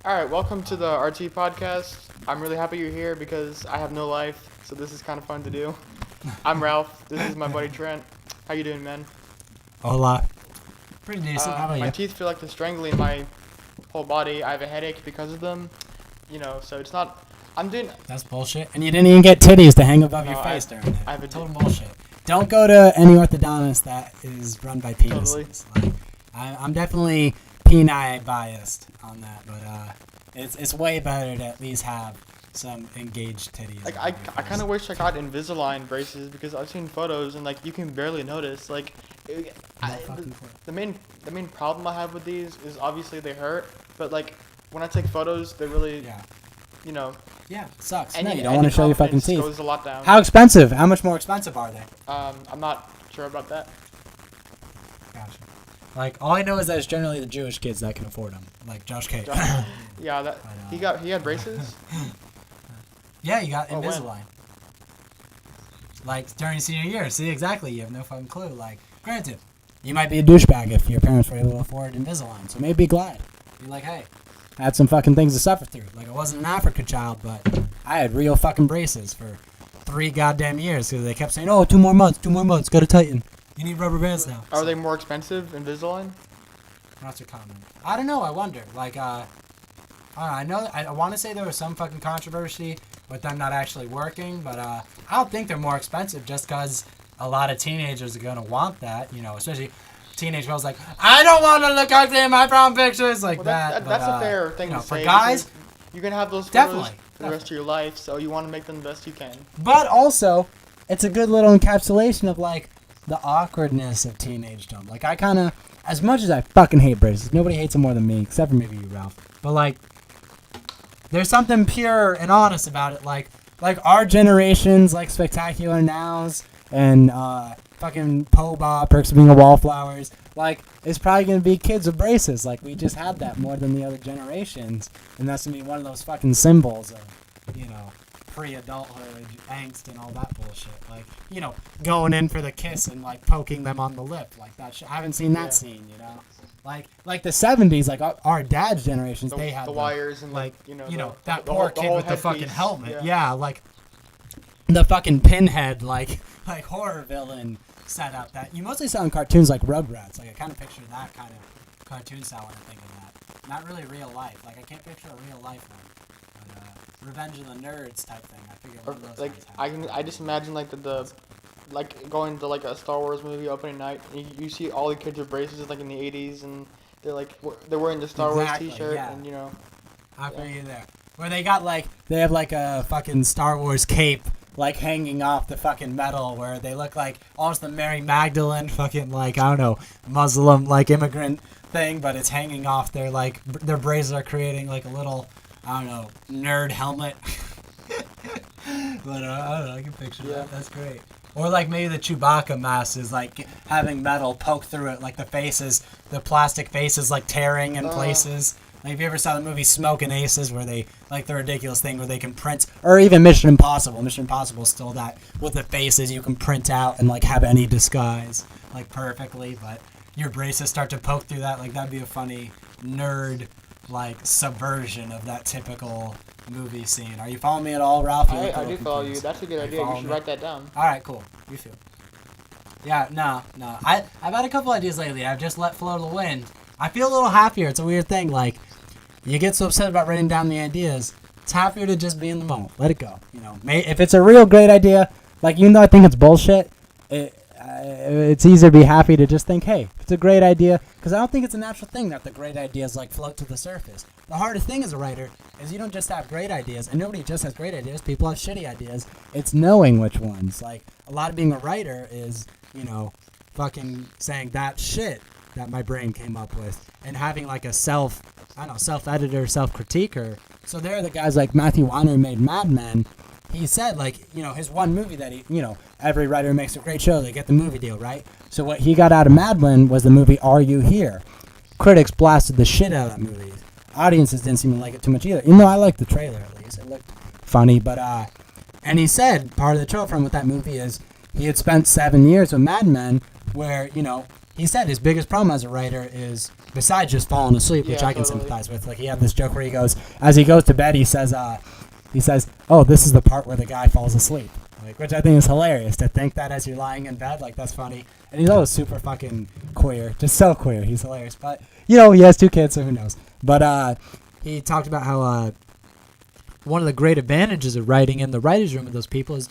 All right, welcome to the RT podcast. I'm really happy you're here because I have no life, so this is kind of fun to do. I'm Ralph. This is my buddy Trent. How you doing, man? Hola. Pretty decent. How about My you? teeth feel like they're strangling my whole body. I have a headache because of them. So it's not. I'm doing. That's bullshit. And you didn't even get titties to hang above your face during it. I have a Total bullshit. Don't go to any orthodontist that is run by penises. Totally. I'm definitely peni biased on that, but it's way better to at least have some engaged titties. Like I kind of wish I got Invisalign braces because I've seen photos and like you can barely notice. Like, the main problem I have with these is obviously they hurt, but like when I take photos, they really, Yeah, it sucks. any, No, you don't want to show your fucking confidence teeth. goes a lot down. How expensive? How much more expensive are they? I'm not sure about that. Gotcha. Like, all I know is that it's generally the Jewish kids that can afford them. Like Josh K. Yeah, that he had braces. Yeah, you got Oh, when? Invisalign. Like, during senior year. See, exactly. You have no fucking clue. Like, granted, you might be a douchebag if your parents were able to afford Invisalign. So maybe be glad. Be like, hey, I had some fucking things to suffer through. Like, I wasn't an Africa child, but I had real fucking braces for 3 goddamn years. Because they kept saying, oh, 2 more months, gotta tighten. You need rubber bands now. Are they more expensive, Invisalign? That's your comment. I don't know. I wonder. Like, I want to say there was some fucking controversy with them not actually working, but I don't think they're more expensive just because a lot of teenagers are gonna want that. Especially teenage girls like, I don't want to look ugly in my prom pictures like Well, that. that's a fair thing to for say. guys, because you're gonna have those photos definitely, for the rest of your life, so you want to make them the best you can. but also it's a good little encapsulation of like the awkwardness of teenagedom. Like I kind of, as much as I fucking hate braces, nobody hates them more than me except for maybe you, Ralph. But like, there's something pure and honest about it. Like our generation's like Spectacular Nows and fucking Po Bop, Perks of Being a Wallflowers. Like, it's probably gonna be kids with braces. Like we just had that more than the other generations, and that's gonna be one of those fucking symbols of, pre-adulthood angst and all that bullshit. Like, going in for the kiss and like poking them on the lip, like that shit. I haven't seen that scene, Like the 70s, like our dad's generations, they had the wires and that the poor whole- the kid whole with the fucking headpiece. helmet. Yeah, like the fucking pinhead, like horror villain setup that you mostly saw in cartoons like Rugrats. Like I kind of picture that kind of cartoon style when I think of that. Not really real life. Like I can't picture a real life one. But, Revenge of the Nerds type thing. I figure one of those Like guys have. I just imagine like the like going to like a Star Wars movie opening night, and you see all the kids with braces like in the 80s, and they're like they're wearing the Star Exactly, Wars T-shirt, yeah. and I feel you there. Where they have like a fucking Star Wars cape, like hanging off the fucking metal, where they look like almost the Mary Magdalene fucking like, I don't know, Muslim like immigrant thing, but it's hanging off their like, their braces are creating like a little, I don't know, nerd helmet. But I don't know, I can picture Yeah. that. That's great. Or like maybe the Chewbacca mask is like having metal poke through it, like the plastic faces like tearing in places. Like, if you ever saw the movie Smoke and Aces, where they, like the ridiculous thing where they can print, or even Mission Impossible. Mission Impossible is still that, with the faces you can print out and like have any disguise, like perfectly, but your braces start to poke through that. Like, that'd be a funny nerd, like, subversion of that typical movie scene. Are you following me at all, Ralph? I do follow you. That's a good idea. You should write that down. Alright, cool. You feel. Yeah, no. I've had a couple ideas lately. I've just let flow to the wind. I feel a little happier. It's a weird thing. Like, you get so upset about writing down the ideas. It's happier to just be in the moment. Let it go. If it's a real great idea, like, even though I think it's bullshit, it's easier to be happy to just think, hey, it's a great idea. Because I don't think it's a natural thing that the great ideas, like, float to the surface. The hardest thing as a writer is you don't just have great ideas. And nobody just has great ideas. People have shitty ideas. It's knowing which ones. Like, a lot of being a writer is, fucking saying that shit that my brain came up with, and having like a self-editor, self-critiquer. So there are the guys like Matthew Weiner who made Mad Men. He said, like, his one movie that every writer makes a great show, they get the movie deal, right? So what he got out of Mad Men was the movie Are You Here? Critics blasted the shit out of that movie. Audiences didn't seem to like it too much either, even though I liked the trailer at least. It looked funny, but and he said part of the trope from with that movie is he had spent 7 years with Mad Men where, he said his biggest problem as a writer is, besides just falling asleep, which Yeah, I can totally. sympathize with. Like, he had this joke where he goes, as he goes to bed, he says, "Oh, this is the part where the guy falls asleep." Like, which I think is hilarious to think that as you're lying in bed. Like, that's funny. And he's always super fucking queer, just so queer. He's hilarious. But he has 2 kids, so who knows? But he talked about how one of the great advantages of writing in the writer's room with those people is,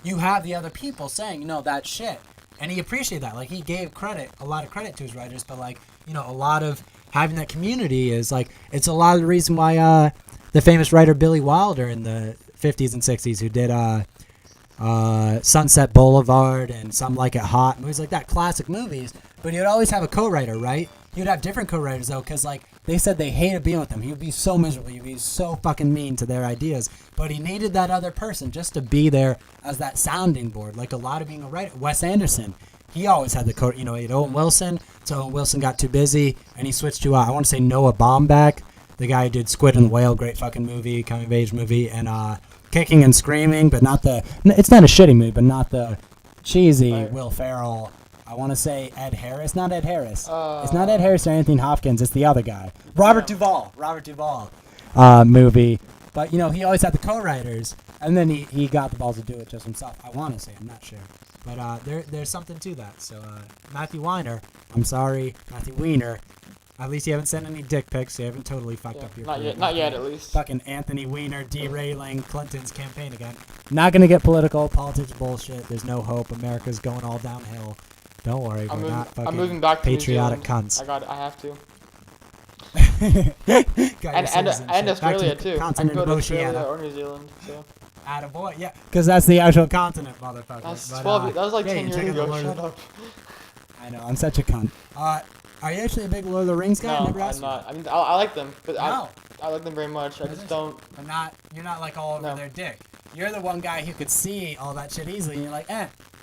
you have the other people saying, that shit. And he appreciated that. Like, he gave a lot of credit to his writers, but, like, a lot of having that community is, like, it's a lot of the reason why the famous writer Billy Wilder in the 50s and 60s, who did Sunset Boulevard and Some Like It Hot, movies like that, classic movies, but he would always have a co-writer, right? He would have different co-writers, though, because, like, they said they hated being with him. He would be so miserable. He would be so fucking mean to their ideas. But he needed that other person just to be there as that sounding board, like a lot of being a writer. Wes Anderson, he always had the he had Owen Wilson, so Owen Wilson got too busy, and he switched to, I want to say Noah Baumbach, the guy who did Squid and the Whale, great fucking movie, coming-of-age movie, and Kicking and Screaming, but not it's not a shitty movie, but not the cheesy Will Ferrell. I want to say Ed Harris. Not Ed Harris. It's not Ed Harris or Anthony Hopkins. It's the other guy. Robert Duvall movie. But, he always had the co-writers, and then he got the balls to do it just himself. I want to say. I'm not sure. But there's something to that. So, Matthew Weiner. I'm sorry, Matthew Weiner. At least you haven't sent any dick pics. You haven't totally fucked up your career. Not yet, at least. Fucking Anthony Weiner derailing Clinton's campaign again. Not going to get political. Politics bullshit. There's no hope. America's going all downhill. Don't worry, we're not fucking moving back to patriotic New Zealand. cunts. I have to. And and Australia too. I can Continent go of to Australia Oceania. or New Zealand. So. Attaboy, yeah. Because that's the actual continent, motherfucker. That's but, 12. That was like 10 you years ago. Lord Shut up. I know, I'm such a cunt. Are you actually a big Lord of the Rings guy? No, Never I'm asked you. not. I mean, I like them, but No. I like them very much. I just don't. But you're not like all over their dick. You're the one guy who could see all that shit easily, and you're like,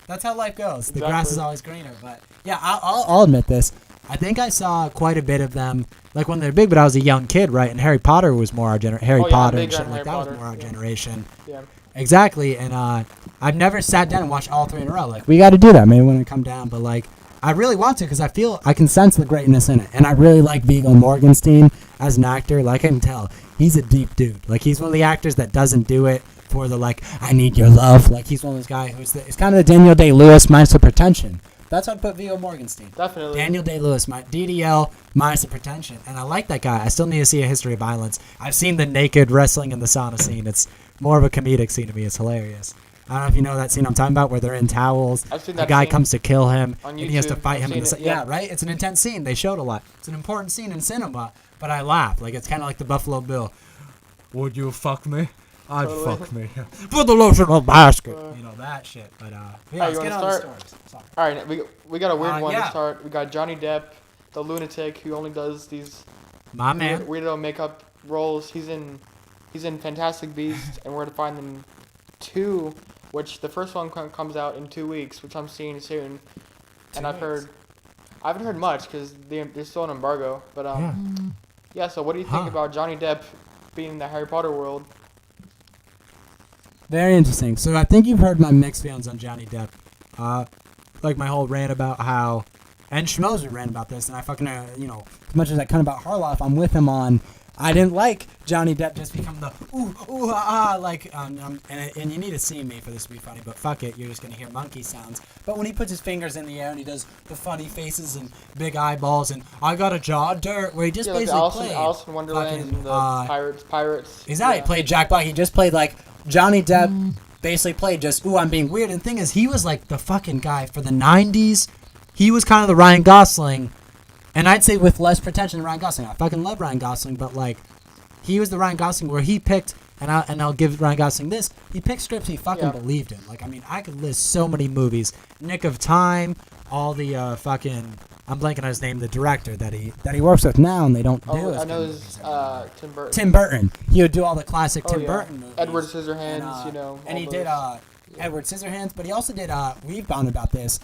that's how life goes. The grass is always greener. But yeah, I'll admit this. I think I saw quite a bit of them, like when they're big, but I was a young kid, right? And Harry Potter was more our generation. Harry Potter and shit like that was more our generation. Yeah. Exactly, and I've never sat down and watched all 3 in a row. Like, we got to do that, maybe when I come down. But like, I really want to because I feel I can sense the greatness in it, and I really like Viggo Mortensen as an actor. Like, I can tell he's a deep dude. Like, he's one of the actors that doesn't do it for the like, I need your love. Like, he's one of those guys who's it's kind of the Daniel Day-Lewis minus the pretension. That's what I'd put Viggo Mortensen. Definitely. Daniel Day-Lewis, DDL minus the pretension, and I like that guy. I still need to see A History of Violence. I've seen the naked wrestling in the sauna scene. It's more of a comedic scene to me. It's hilarious. I don't know if you know that scene I'm talking about where they're in towels. I've seen the that guy scene comes to kill him, on and he has to YouTube. fight him. Yeah, right? It's an intense scene. They showed a lot. It's an important scene in cinema, but I laugh. Like, it's kind of like the Buffalo Bill. Would you fuck me? I'd fuck me. Put the lotion on the basket. That shit. But, yeah, let's get on the stories. Sorry. All right, we got a weird one yeah. to start. We got Johnny Depp, the lunatic who only does these My man. weirdo makeup roles. He's in Fantastic Beasts, and we're to find them 2, which the first one comes out in 2 weeks, which I'm seeing soon. And I haven't heard much because they're still on embargo. But yeah. So what do you think about Johnny Depp being in the Harry Potter world? Very interesting. So I think you've heard my mixed feelings on Johnny Depp. Like my whole rant about how, and Schmoes ran about this, and I fucking, as much as I kind of about Harloff, I'm with him on, I didn't like Johnny Depp just become the and you need to see me for this to be funny, but fuck it, you're just going to hear monkey sounds. But when he puts his fingers in the air and he does the funny faces and big eyeballs and I got a jaw dirt, where he just basically played Alice in Wonderland fucking, and the Pirates. Exactly, he played Jack Black. He just played like Johnny Depp basically played just, I'm being weird. And the thing is, he was like the fucking guy for the 90s. He was kind of the Ryan Gosling. And I'd say with less pretension than Ryan Gosling. I fucking love Ryan Gosling, but like, he was the Ryan Gosling where he picked, and I'll give Ryan Gosling this, he picked scripts he fucking believed in. Like, I mean, I could list so many movies. Nick of Time, all the fucking, I'm blanking on his name, the director that he works with now, and they don't do I know it's Tim Burton. Tim Burton. He would do all the classic Tim Burton movies. Edward Scissorhands, And he did Edward Scissorhands, but he also did, we've found about this,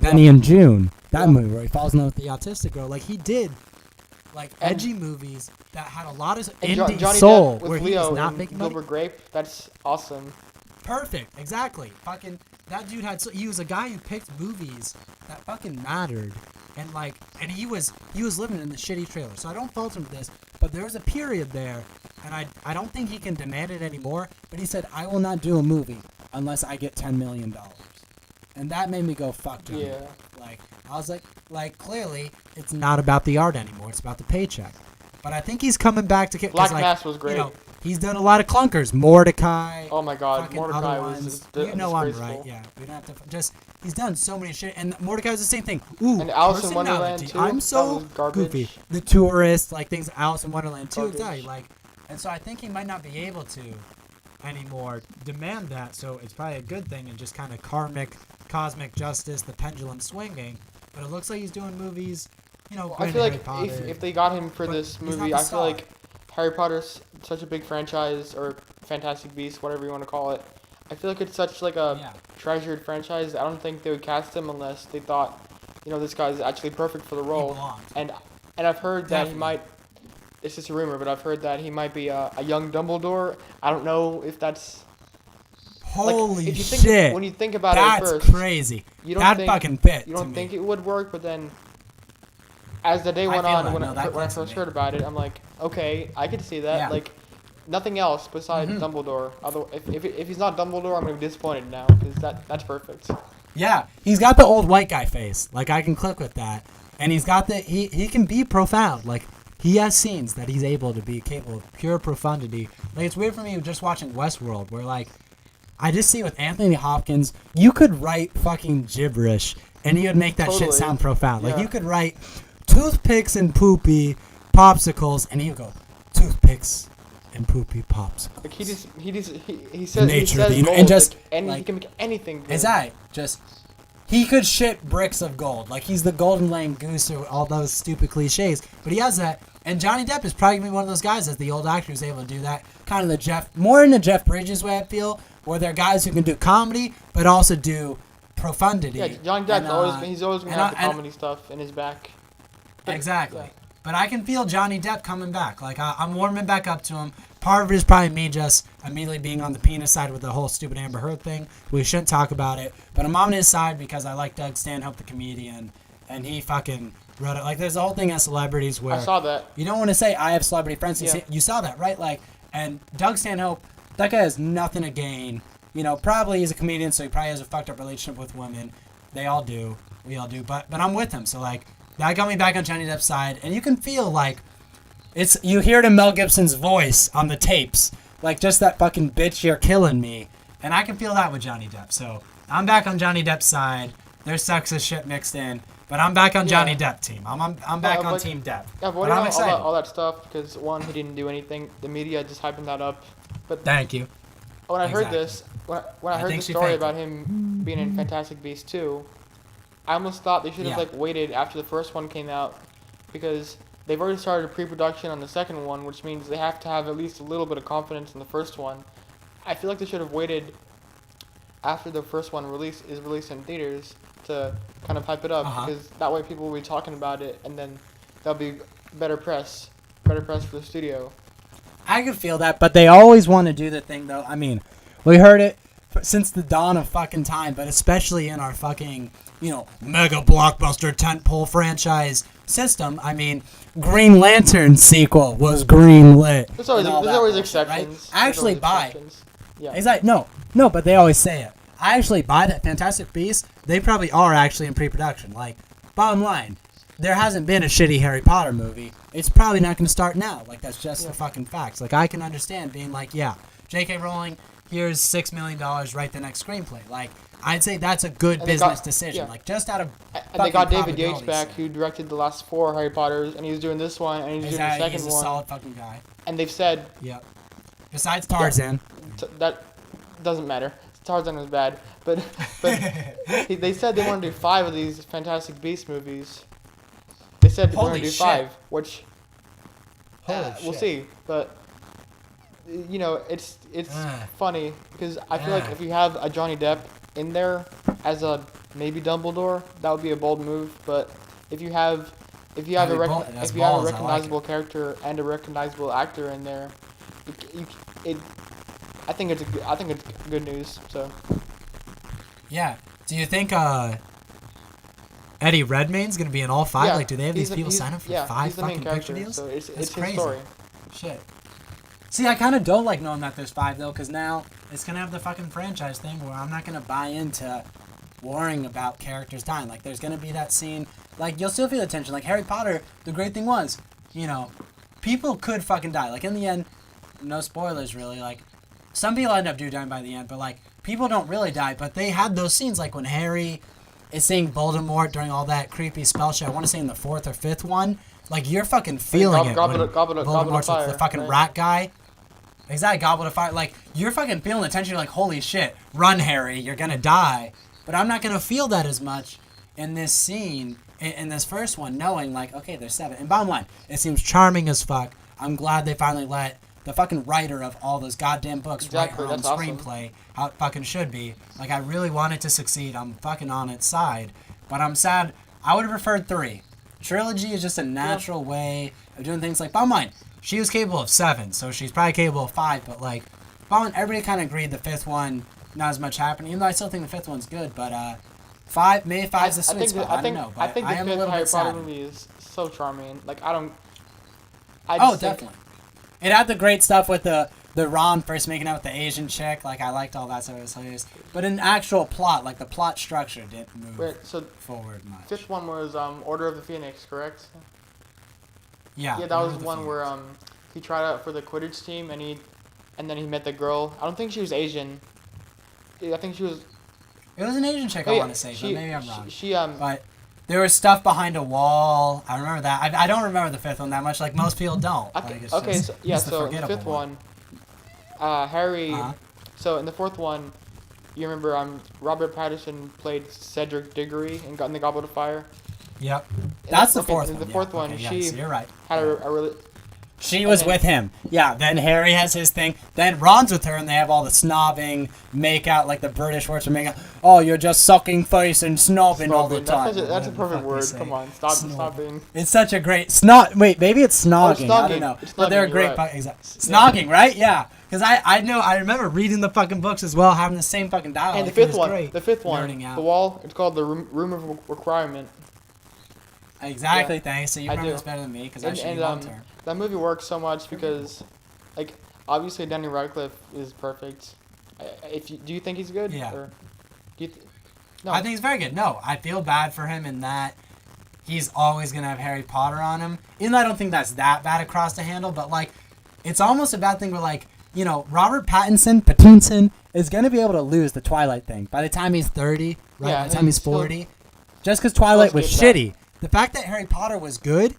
Benny and June, that movie where he falls in love with the autistic girl. Like, he did, like, edgy movies that had a lot of indie Johnny soul, Depp with where he Leo was not and making Gilbert money. Grape, that's awesome. Perfect, exactly. Fucking, that dude he was a guy who picked movies that fucking mattered. and he was living in the shitty trailer. So I don't fault him for this, but there was a period there, and I don't think he can demand it anymore. But he said, I will not do a movie unless I get $10 million. And that made me go, fuck Johnny. Yeah. Like, I was like, clearly, it's not about the art anymore. It's about the paycheck. But I think he's coming back to get... Black Mass was great. You know, he's done a lot of clunkers. Mordecai. Oh my god, Mordecai was you know I'm right, yeah. We don't have to... Just, he's done so many shit. And Mordecai was the same thing. Ooh, and Alice in Wonderland, too. I'm so goofy. The Tourist, like things, Alice in Wonderland, too. Exactly. Like, and so I think he might not be able to anymore demand that. So it's probably a good thing and just kind of cosmic justice, the pendulum swinging. But it looks like he's doing movies... You know, I feel like if they got him for this movie, I feel like Harry Potter's such a big franchise, or Fantastic Beasts, whatever you want to call it. I feel like it's such like a treasured franchise. I don't think they would cast him unless they thought, you know, this guy's actually perfect for the role. And I've heard that he might. It's just a rumor, but I've heard that he might be a young Dumbledore. I don't know if that's. Holy like, shit! When you think about that's it at first, crazy. You don't that think, fucking fit. You don't think it would work, but then. As the day went on, when I first heard about it, I'm like, okay, I could see that. Yeah. Like, nothing else besides Dumbledore. Although, if he's not Dumbledore, I'm gonna be disappointed now because that's perfect. Yeah, he's got the old white guy face. Like, I can click with that, and he's got he can be profound. Like, he has scenes that he's able to be capable of pure profundity. Like, it's weird for me just watching Westworld, where like, I just see with Anthony Hopkins, you could write fucking gibberish, and he would make that shit sound profound. Like, you could write toothpicks and poopy popsicles, and he'll go toothpicks and poopy popsicles. Like he says nature, he says gold, and just like, like, he can make anything. He could shit bricks of gold. Like, he's the golden laying goose or all those stupid cliches, but he has that. And Johnny Depp is probably gonna be one of those guys as the old actor who's able to do that. Kind of more in the Jeff Bridges way, I feel, where they're guys who can do comedy but also do profundity. Yeah, Johnny Depp's he's always gonna have the comedy stuff in his back. Exactly. Yeah. But I can feel Johnny Depp coming back. Like, I'm warming back up to him. Part of it is probably me just immediately being on the penis side with the whole stupid Amber Heard thing. We shouldn't talk about it. But I'm on his side because I like Doug Stanhope, the comedian, and he fucking wrote it. Like, there's a whole thing of celebrities where... I saw that. You don't want to say, I have celebrity friends. Yeah. You saw that, right? Like, and Doug Stanhope, that guy has nothing to gain. You know, probably he's a comedian, so he probably has a fucked up relationship with women. They all do. We all do. But I'm with him, so, like... That got me back on Johnny Depp's side, and you can feel like you hear it in Mel Gibson's voice on the tapes, like just that fucking bitch, you're killing me, and I can feel that with Johnny Depp. So I'm back on Johnny Depp's side. There's sexist shit mixed in, but I'm back on Johnny Depp team. I'm back on Team Depp. Yeah, but I'm excited. All that stuff because one, he didn't do anything. The media just hyping that up. But thank you. When I heard this, when I heard the story about him being in Fantastic Beasts 2. I almost thought they should have like waited after the first one came out because they've already started pre-production on the second one, which means they have to have at least a little bit of confidence in the first one. I feel like they should have waited after the first one is released in theaters to kind of hype it up because that way people will be talking about it and then there'll be better press for the studio. I could feel that, but they always want to do the thing though. I mean, we heard it since the dawn of fucking time, but especially in our fucking, you know, mega blockbuster tentpole franchise system. I mean, Green Lantern sequel was green-lit. There's always exceptions. Right? I actually buy. Yeah. Exactly. No, but they always say it. I actually buy that Fantastic Beasts. They probably are actually in pre-production. Like, bottom line, there hasn't been a shitty Harry Potter movie. It's probably not going to start now. Like, that's just the fucking facts. Like, I can understand being like, yeah, J.K. Rowling, here's $6 million, write the next screenplay. Like, I'd say that's a good business decision. Like, just out of and they got David Yates back, who directed the last 4 Harry Potters, and he's doing this one, and he's doing the second one. He's a solid fucking guy. And they've said... Yep. Besides Tarzan. That doesn't matter. Tarzan was bad. But they said they want to do 5 of these Fantastic Beasts movies. They said they want to do 5, which... we'll see. But... You know, it's funny because I feel like if you have a Johnny Depp in there as a maybe Dumbledore, that would be a bold move. But if you have a recognizable character and a recognizable actor in there, I think it's good news. So yeah, do you think Eddie Redmayne's gonna be in all 5. Yeah, like, do they have these people sign up for 5 he's the main fucking character, picture deals? so it's his crazy. story. Shit. See, I kind of don't like knowing that there's 5 though, because now it's gonna have the fucking franchise thing where I'm not gonna buy into worrying about characters dying. Like, there's gonna be that scene. Like, you'll still feel the tension. Like, Harry Potter, the great thing was, you know, people could fucking die. Like, in the end, no spoilers really. Like, some people end up dying by the end, but like, people don't really die. But they had those scenes, like when Harry is seeing Voldemort during all that creepy spell shit. I want to say in the 4th or 5th one. Like, you're fucking feeling it. Goblet of Voldemort's Fire, with the fucking right? rat guy. Exactly, Goblet of Fire. Like, you're fucking feeling the tension. You're like, holy shit, run, Harry, you're gonna die. But I'm not gonna feel that as much in this scene, in this first one, knowing, like, okay, there's 7. And bottom line, it seems charming as fuck. I'm glad they finally let the fucking writer of all those goddamn books write her own screenplay, how it fucking should be. Like, I really want it to succeed. I'm fucking on its side. But I'm sad. I would have preferred 3. Trilogy is just a natural way of doing things. Like, bottom line, she was capable of 7, so she's probably capable of 5. But, like, bottom line, everybody kind of agreed the 5th one, not as much happening. Even though I still think the 5th one's good, but, 5, maybe 5's the sweet spot. I don't know. But I think the am a 5th little Harry bit Potter sad. movie is so charming. Like, Definitely. It had the great stuff with the Ron first making out with the Asian chick. Like, I liked all that stuff. It was hilarious. But in actual plot, like, the plot structure didn't move forward much. 5th one was Order of the Phoenix, correct? Yeah. Yeah, that was one where he tried out for the Quidditch team and then he met the girl. I don't think she was Asian. I think she was. It was an Asian chick, I want to say, but maybe I'm wrong. But there was stuff behind a wall. I remember that. I don't remember the 5th one that much. Like, most people don't. Okay, Like, so in the 5th one, Harry. So in the 4th one, you remember Robert Pattinson played Cedric Diggory in the Goblet of Fire. Yep. That's the 4th one. In the 4th one, so you're right. Had a really. She was with him. Yeah, then Harry has his thing. Then Ron's with her, and they have all the snobbing, make out, like the British words for make out. Oh, you're just sucking face and snobbing all the time. That's a perfect word. Come on, snobbing. It's such a great Wait, maybe it's snogging. I don't know. But they're a great. Snogging, right? Yeah. Because I remember reading the fucking books as well, having the same fucking dialogue. And the 5th one, the wall. It's called the Room of Requirement. Exactly. Yeah. Thanks. So you remember this better than me because I should be on term. That movie works so much because, like, obviously Daniel Radcliffe is perfect. Do you think he's good? Yeah. Or no. I think he's very good. No, I feel bad for him in that he's always gonna have Harry Potter on him. Even though I don't think that's that bad across the handle, but like, it's almost a bad thing where, like, you know, Robert Pattinson is gonna be able to lose the Twilight thing by the time he's 30, right? Yeah, by the time he's 40, just because Twilight was shitty. The fact that Harry Potter was good,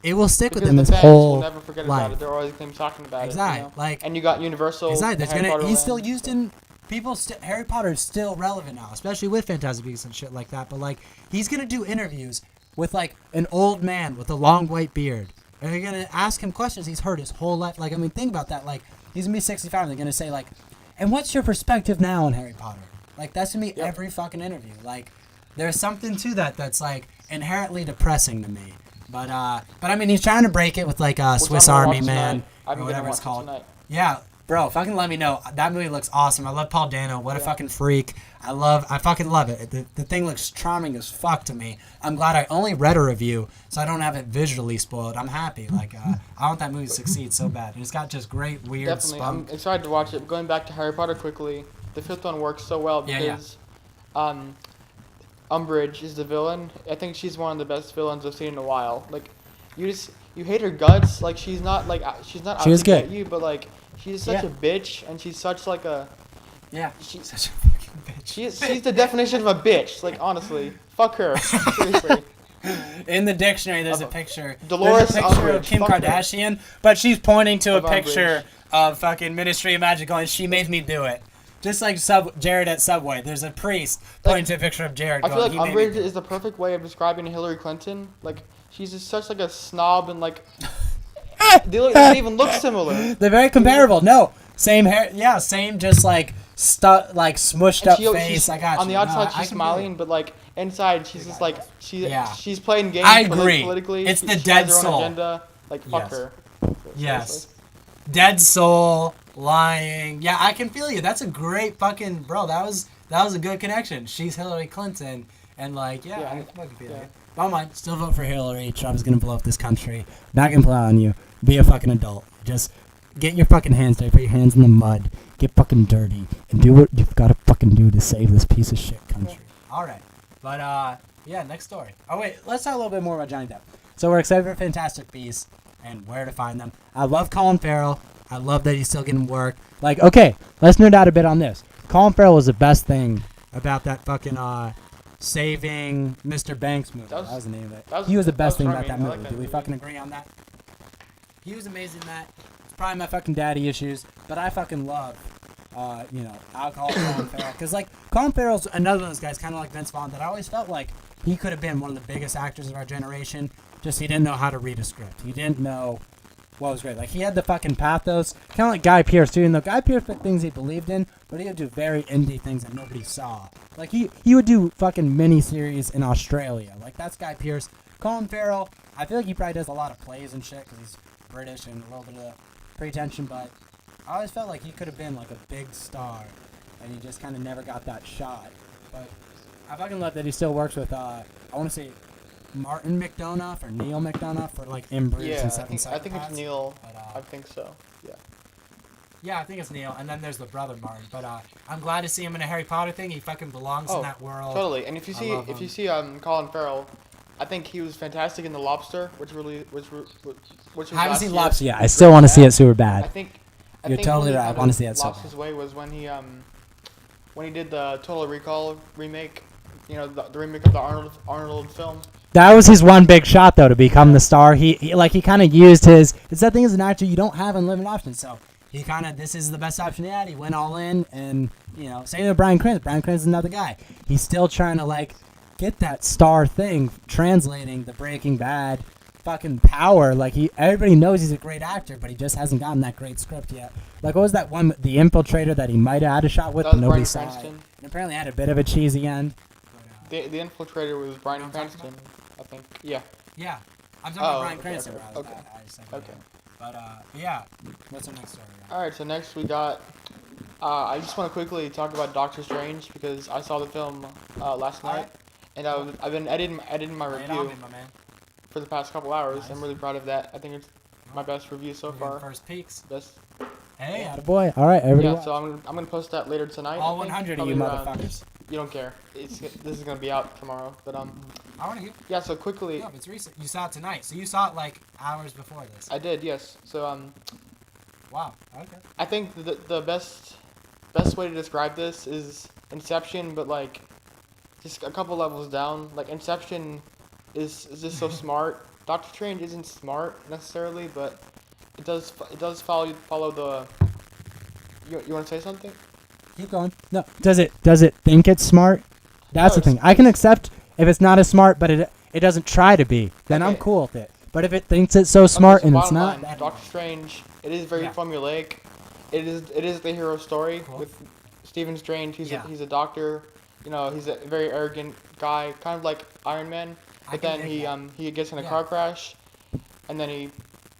it will stick with him his whole will never forget life. About it. They're always going to be talking about exactly. it. You know? Like, and you got Universal. Exactly. He's still used in people. Harry Potter is still relevant now, especially with Fantastic Beasts and shit like that. But like, he's gonna do interviews with like an old man with a long white beard, and they're gonna ask him questions he's heard his whole life. Like, I mean, think about that. Like, he's gonna be 65, and they're gonna say like, "And what's your perspective now on Harry Potter?" Like, that's gonna be every fucking interview. Like, there's something to that that's like inherently depressing to me. But I mean, he's trying to break it with like Swiss Army Man or whatever it's called. Yeah, bro, fucking let me know. That movie looks awesome. I love Paul Dano. What a fucking freak. I fucking love it. The thing looks charming as fuck to me. I'm glad I only read a review, so I don't have it visually spoiled. I'm happy. Like, I want that movie to succeed so bad. And it's got just great, weird spunk. I'm excited to watch it. Going back to Harry Potter quickly, the 5th one works so well because Umbridge is the villain. I think she's one of the best villains I've seen in a while. Like, you hate her guts. Like, she's not out to get you, but like, she's such a bitch, and she's such like a she's such a fucking bitch. She's the definition of a bitch. Like, honestly, fuck her. Seriously. In the dictionary, there's a picture. Dolores Umbridge, of Kim Kardashian, but she's pointing to a picture of fucking Ministry of Magic, going, "She made me do it." Just like Jared at Subway, there's a priest pointing to a picture of Jared. I feel like Umbridge is the perfect way of describing Hillary Clinton. Like, she's just such like a snob and like they even look similar. They're very comparable. No, same hair. Yeah, same. Just like smushed up face. I got you. On the outside, she's smiling, but like inside, she's just like she's playing games. I agree. Politically, it's the dead soul. Agenda. Like, fuck her. Yes. Dead soul. Lying. Yeah, I can feel you. That's a great fucking bro. That was a good connection. She's Hillary Clinton, And like, yeah, Yeah, I and- fucking feel yeah. it. Bottom line, still vote for Hillary. Trump's gonna blow up this country. Not gonna play on you. Be a fucking adult. Just get your fucking hands dirty. Put your hands in the mud. Get fucking dirty. And do what you've got to fucking do to save this piece of shit country. All right. But, yeah, next story. Oh, wait. Let's talk a little bit more about Johnny Depp. So we're excited for Fantastic Beasts and where to find them. I love Colin Farrell. I love that he's still getting work. Like, okay, let's nerd out a bit on this. Colin Farrell was the best thing about that fucking, Saving Mr. Banks movie. That was the name of it. He was the best thing about that movie. Do we fucking agree on that? He was amazing in that. It's probably my fucking daddy issues, but I fucking love, alcohol Colin Farrell. Because, like, Colin Farrell's another one of those guys, kind of like Vince Vaughn, that I always felt like he could have been one of the biggest actors of our generation, just he didn't know how to read a script. He didn't know what was great. Like, he had the fucking pathos, kind of like Guy Pearce, too. And the Guy Pearce put things he believed in, but he would do very indie things that nobody saw. Like, he would do fucking miniseries in Australia. Like, that's Guy Pearce. Colin Farrell, I feel like he probably does a lot of plays and shit, because he's British and a little bit of pretension, but I always felt like he could have been, like, a big star, and he just kind of never got that shot. But I fucking love that he still works with, I want to say, Martin McDonough or Neil McDonough for like Inbrews Yeah, and Seven I think it's Psychopaths. Neil. But, I think so. Yeah. Yeah, I think it's Neil, and then there's the brother Martin. But I'm glad to see him in a Harry Potter thing. He fucking belongs in that world. Totally. And if you see Colin Farrell, I think he was fantastic in The Lobster, which was I haven't seen last Lobster year. yet. I still want to see it super bad. I think You're totally right. I want to see it so lost his way was when he did the Total Recall remake. You know, the remake of the Arnold film. That was his one big shot, though, to become the star. He kind of used his. It's that thing as an actor, you don't have unlimited options. So he kind of, this is the best option he had. He went all in, and same with Bryan Cranston. Bryan Cranston's another guy. He's still trying to like get that star thing, translating the Breaking Bad fucking power. Like everybody knows he's a great actor, but he just hasn't gotten that great script yet. Like what was that one, The Infiltrator, that he might have had a shot with, but nobody saw it. And apparently had a bit of a cheesy end. The Infiltrator was Bryan Cranston, I think. Yeah. Yeah. I'm talking about Bryan Cranston. Okay. Okay. But yeah. What's the next story? All right. So next we got. I just want to quickly talk about Doctor Strange because I saw the film last night, and I've been editing my review for the past couple hours. Nice. I'm really proud of that. I think it's my best review so far. First peaks. Best. Hey, attaboy. All right, everybody. Yeah. So I'm gonna post that later tonight. All 100 of you motherfuckers. You don't care. This is gonna be out tomorrow, but I want to hear. Yeah. So quickly. No, it's recent. You saw it tonight, so you saw it like hours before this. I did. Yes. So Wow. Okay. I think the best way to describe this is Inception, but like just a couple levels down. Like Inception is just so smart. Doctor Strange isn't smart necessarily, but it does follow the. You want to say something? Keep going. No. Does it think it's smart? That's the thing. I can accept if it's not as smart, but it doesn't try to be. Then I'm cool with it. But if it thinks it's so smart and it's not, Doctor Strange, it is very formulaic. It is the hero story with Stephen Strange. He's a doctor. He's a very arrogant guy, kind of like Iron Man. But then he gets in a car crash, and then he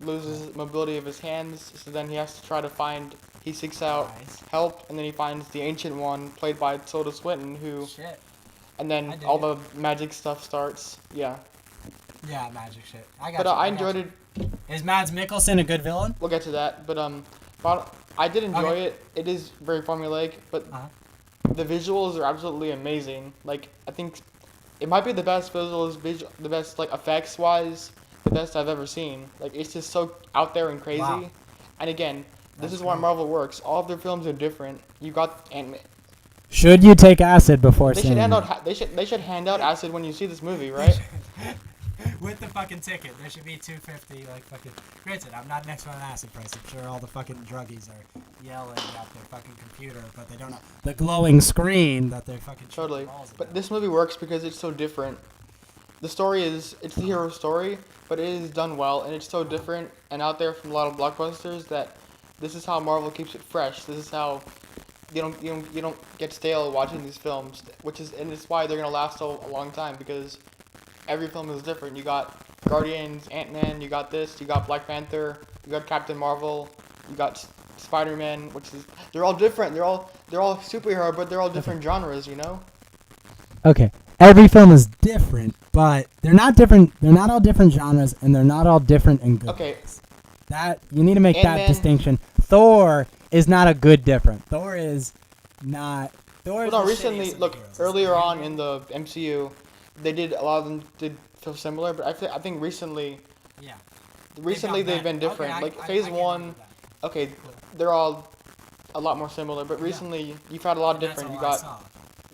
loses mobility of his hands. So then he has to try to find. He seeks out help, and then he finds the Ancient One, played by Tilda Swinton, who. Shit. And then all the magic stuff starts. Yeah. Yeah, magic shit. I enjoyed it. Is Mads Mikkelsen a good villain? We'll get to that, but I did enjoy it. It is very formulaic, but the visuals are absolutely amazing. Like I think it might be the best the best like effects wise, the best I've ever seen. Like it's just so out there and crazy. Wow. And again, this is why Marvel works. All of their films are different. You got Ant-Man. Should you take acid before seeing it? They should hand out acid when you see this movie, right? With the fucking ticket, there should be $250. Like fucking. Granted, I'm not an expert on acid price. I'm sure all the fucking druggies are yelling at their fucking computer, but they don't know the glowing screen that they're fucking. Totally. But this movie works because it's so different. The story it's the hero story, but it is done well, and it's so different and out there from a lot of blockbusters that this is how Marvel keeps it fresh. This is how you don't get stale watching these films, and it's why they're gonna last a long time because every film is different. You got Guardians, Ant-Man, you got this, you got Black Panther, you got Captain Marvel, you got Spider-Man, they're all different. They're all superhero, but they're all different genres, Okay. every film is different, but they're not different. They're not all different genres, and they're not all different and good. Okay. That you need to make Ant-Man. that distinction. Thor is not a good different. Thor is not. Thor is Well, no, the recently, shittiest of look, heroes. earlier on in the MCU, they did, a lot of them did feel similar, but I think recently Yeah. they've been different. Okay, like, I Phase get 1, with that. okay, they're all a lot more similar, but recently you've had a lot And that's different. You all I got saw.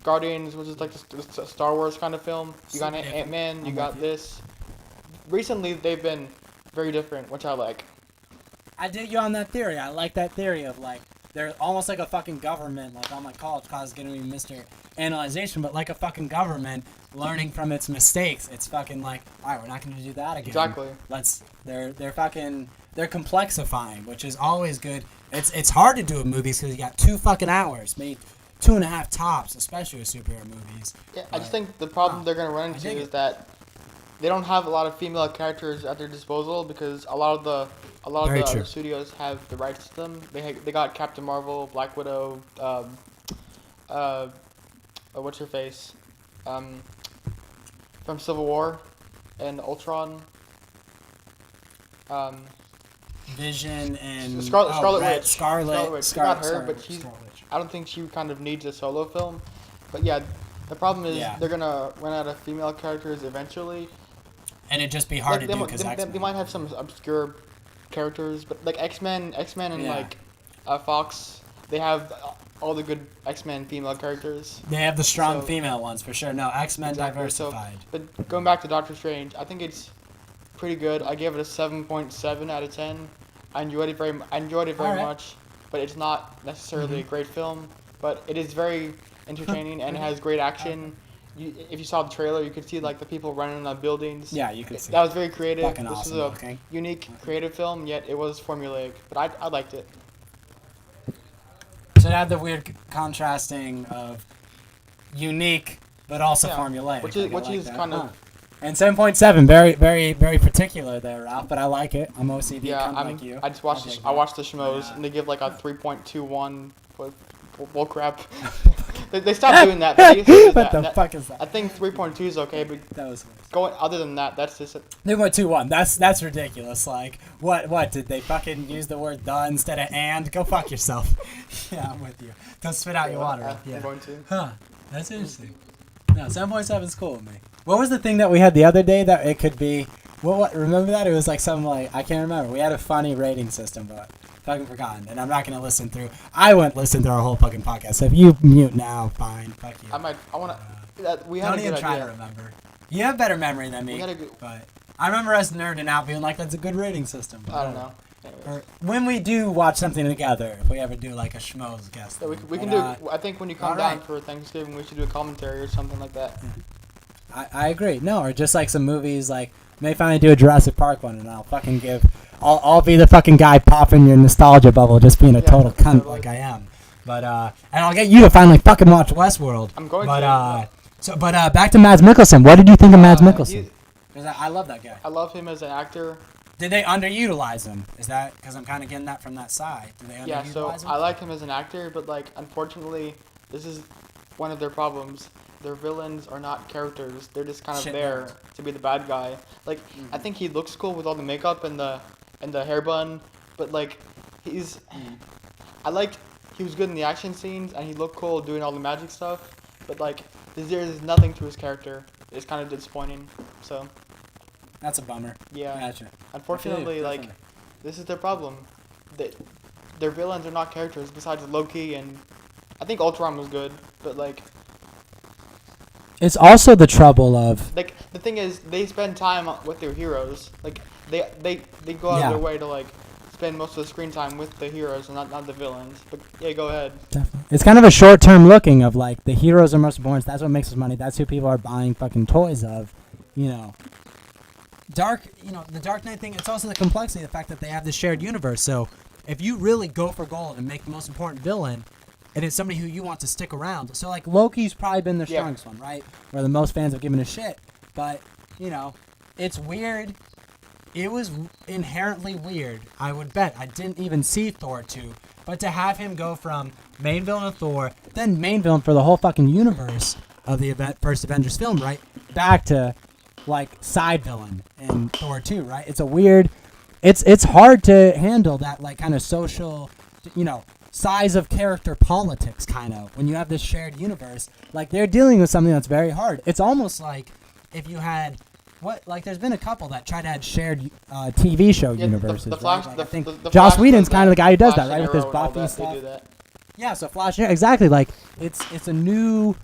Guardians, which is like a Star Wars kind of film. You got Super different. Ant-Man, you I'm got with you. this. Recently, they've been very different, which I like. I dig you on that theory. I like that theory of like they're almost like a fucking government. Like on my college class is gonna be Mr. Analyzation, but like a fucking government learning from its mistakes. It's fucking like, all right, we're not gonna do that again. Exactly. They're complexifying, which is always good. It's hard to do with movies because you got 2 fucking hours, maybe 2.5 tops, especially with superhero movies. Yeah, I just think the problem they're gonna run into dig is it. that they don't have a lot of female characters at their disposal because a lot of the Very true. other studios have the rights to them. They got Captain Marvel, Black Widow, what's her face, from Civil War, and Ultron. Vision and Scarlet Red, Witch. Scarlet Witch. Scarlet, Not her, but she's. Scarlet Witch. I don't think she kind of needs a solo film. But yeah, the problem is Yeah. they're gonna run out of female characters eventually. And it'd just be hard Like, to do because they might have some obscure characters, but like X-Men and Yeah. like Fox, they have all the good X-Men female characters. They have the strong So- female ones for sure. No, X-Men Exactly, so- diversified. But going back to Doctor Strange, I think it's pretty good. I gave it a 7.7 out of 10. I enjoyed it very Alright. much, but it's not necessarily a great film. But it is very entertaining and it has great action. If you saw the trailer, you could see like the people running on buildings. Yeah, you could see. That was very creative. Fucking This awesome was a looking. unique, creative film, yet it was formulaic. But I liked it. So it had the weird contrasting of unique but also Yeah, formulaic. which Like, I is like that. kind of Huh. And 7.7, very, very, very particular there, Ralph. But I like it. I'm OCD, yeah. kind of like you. I just watched dig I that. watched the schmoes Yeah. and they give like a 3.21. Bull crap. they stopped doing that. They used to do What that. the fuck is that? I think 3.2 is okay, but That was going other than that, that's just. 3.21. That's ridiculous. Like, what did they fucking use the word "the" instead of "and"? Go fuck yourself. Yeah, I'm with you. Don't spit out your water. I'm Yeah. going to. Huh. That's interesting. No, 7.7 is cool with me. What was the thing that we had the other day that it could be? What? Remember that? It was like something like, I can't remember. We had a funny rating system, but fucking forgotten. And I'm not gonna listen through. I wouldn't listen through our whole fucking podcast. So if you mute now, fine. Fuck you. I wanna. We had Don't a even good try to idea. remember. You have better memory than me. We had a good. But I remember us nerding out, being like, "That's a good rating system." I don't know. Or Anyways. when we do watch something together, if we ever do like a schmoes guest. Yeah, we thing. can But, do. I think when you come alright. down for Thanksgiving, we should do a commentary or something like that. I agree. No, or just like some movies, like may finally do a Jurassic Park one, and I'll fucking give. I'll be the fucking guy popping your nostalgia bubble, just being a Yeah, total cunt totally. like I am. But and I'll get you to finally fucking watch Westworld. I'm going but, to. But back to Mads Mikkelsen. What did you think of Mads Mikkelsen? 'Cause I love that guy. I love him as an actor. Did they underutilize him? Is that because I'm kind of getting that from that side? Did they underutilize Yeah, so him? I like him as an actor, but like unfortunately, this is one of their problems. Their villains are not characters; they're just kind of Shit there nerds. to be the bad guy. Like I think he looks cool with all the makeup and the hair bun, but like he's, I liked he was good in the action scenes and he looked cool doing all the magic stuff, but like there's nothing to his character. It's kind of disappointing. So That's a bummer. yeah, Gotcha. unfortunately, like Definitely. this is their problem. That their villains are not characters besides Loki, and I think Ultron was good, but like It's also the trouble of the thing is they spend time with their heroes. Like they go out Yeah. of their way to like spend most of the screen time with the heroes and not the villains. But yeah, go ahead. Definitely. It's kind of a short-term looking of like the heroes are most important. That's what makes us money. That's who people are buying fucking toys of, you know. The Dark Knight thing. It's also the complexity, the fact that they have this shared universe. So if you really go for gold and make the most important villain, and it's somebody who you want to stick around. So like Loki's probably been the Yeah. strongest one, right? Where the most fans have given a shit. But it's weird. It was inherently weird. I would bet. I didn't even see Thor 2. But to have him go from main villain of Thor, then main villain for the whole fucking universe, of the first Avengers film, right, back to like side villain in Thor 2, right? It's a weird, it's hard to handle that like kind of social, size of character politics kind of when you have this shared universe. Like they're dealing with something that's very hard. It's almost like if you had there's been a couple that try to add shared TV show universes. I think Joss Whedon's kind of the guy who does that, right, with his Buffy stuff. Yeah, so Flash, exactly. Like it's a new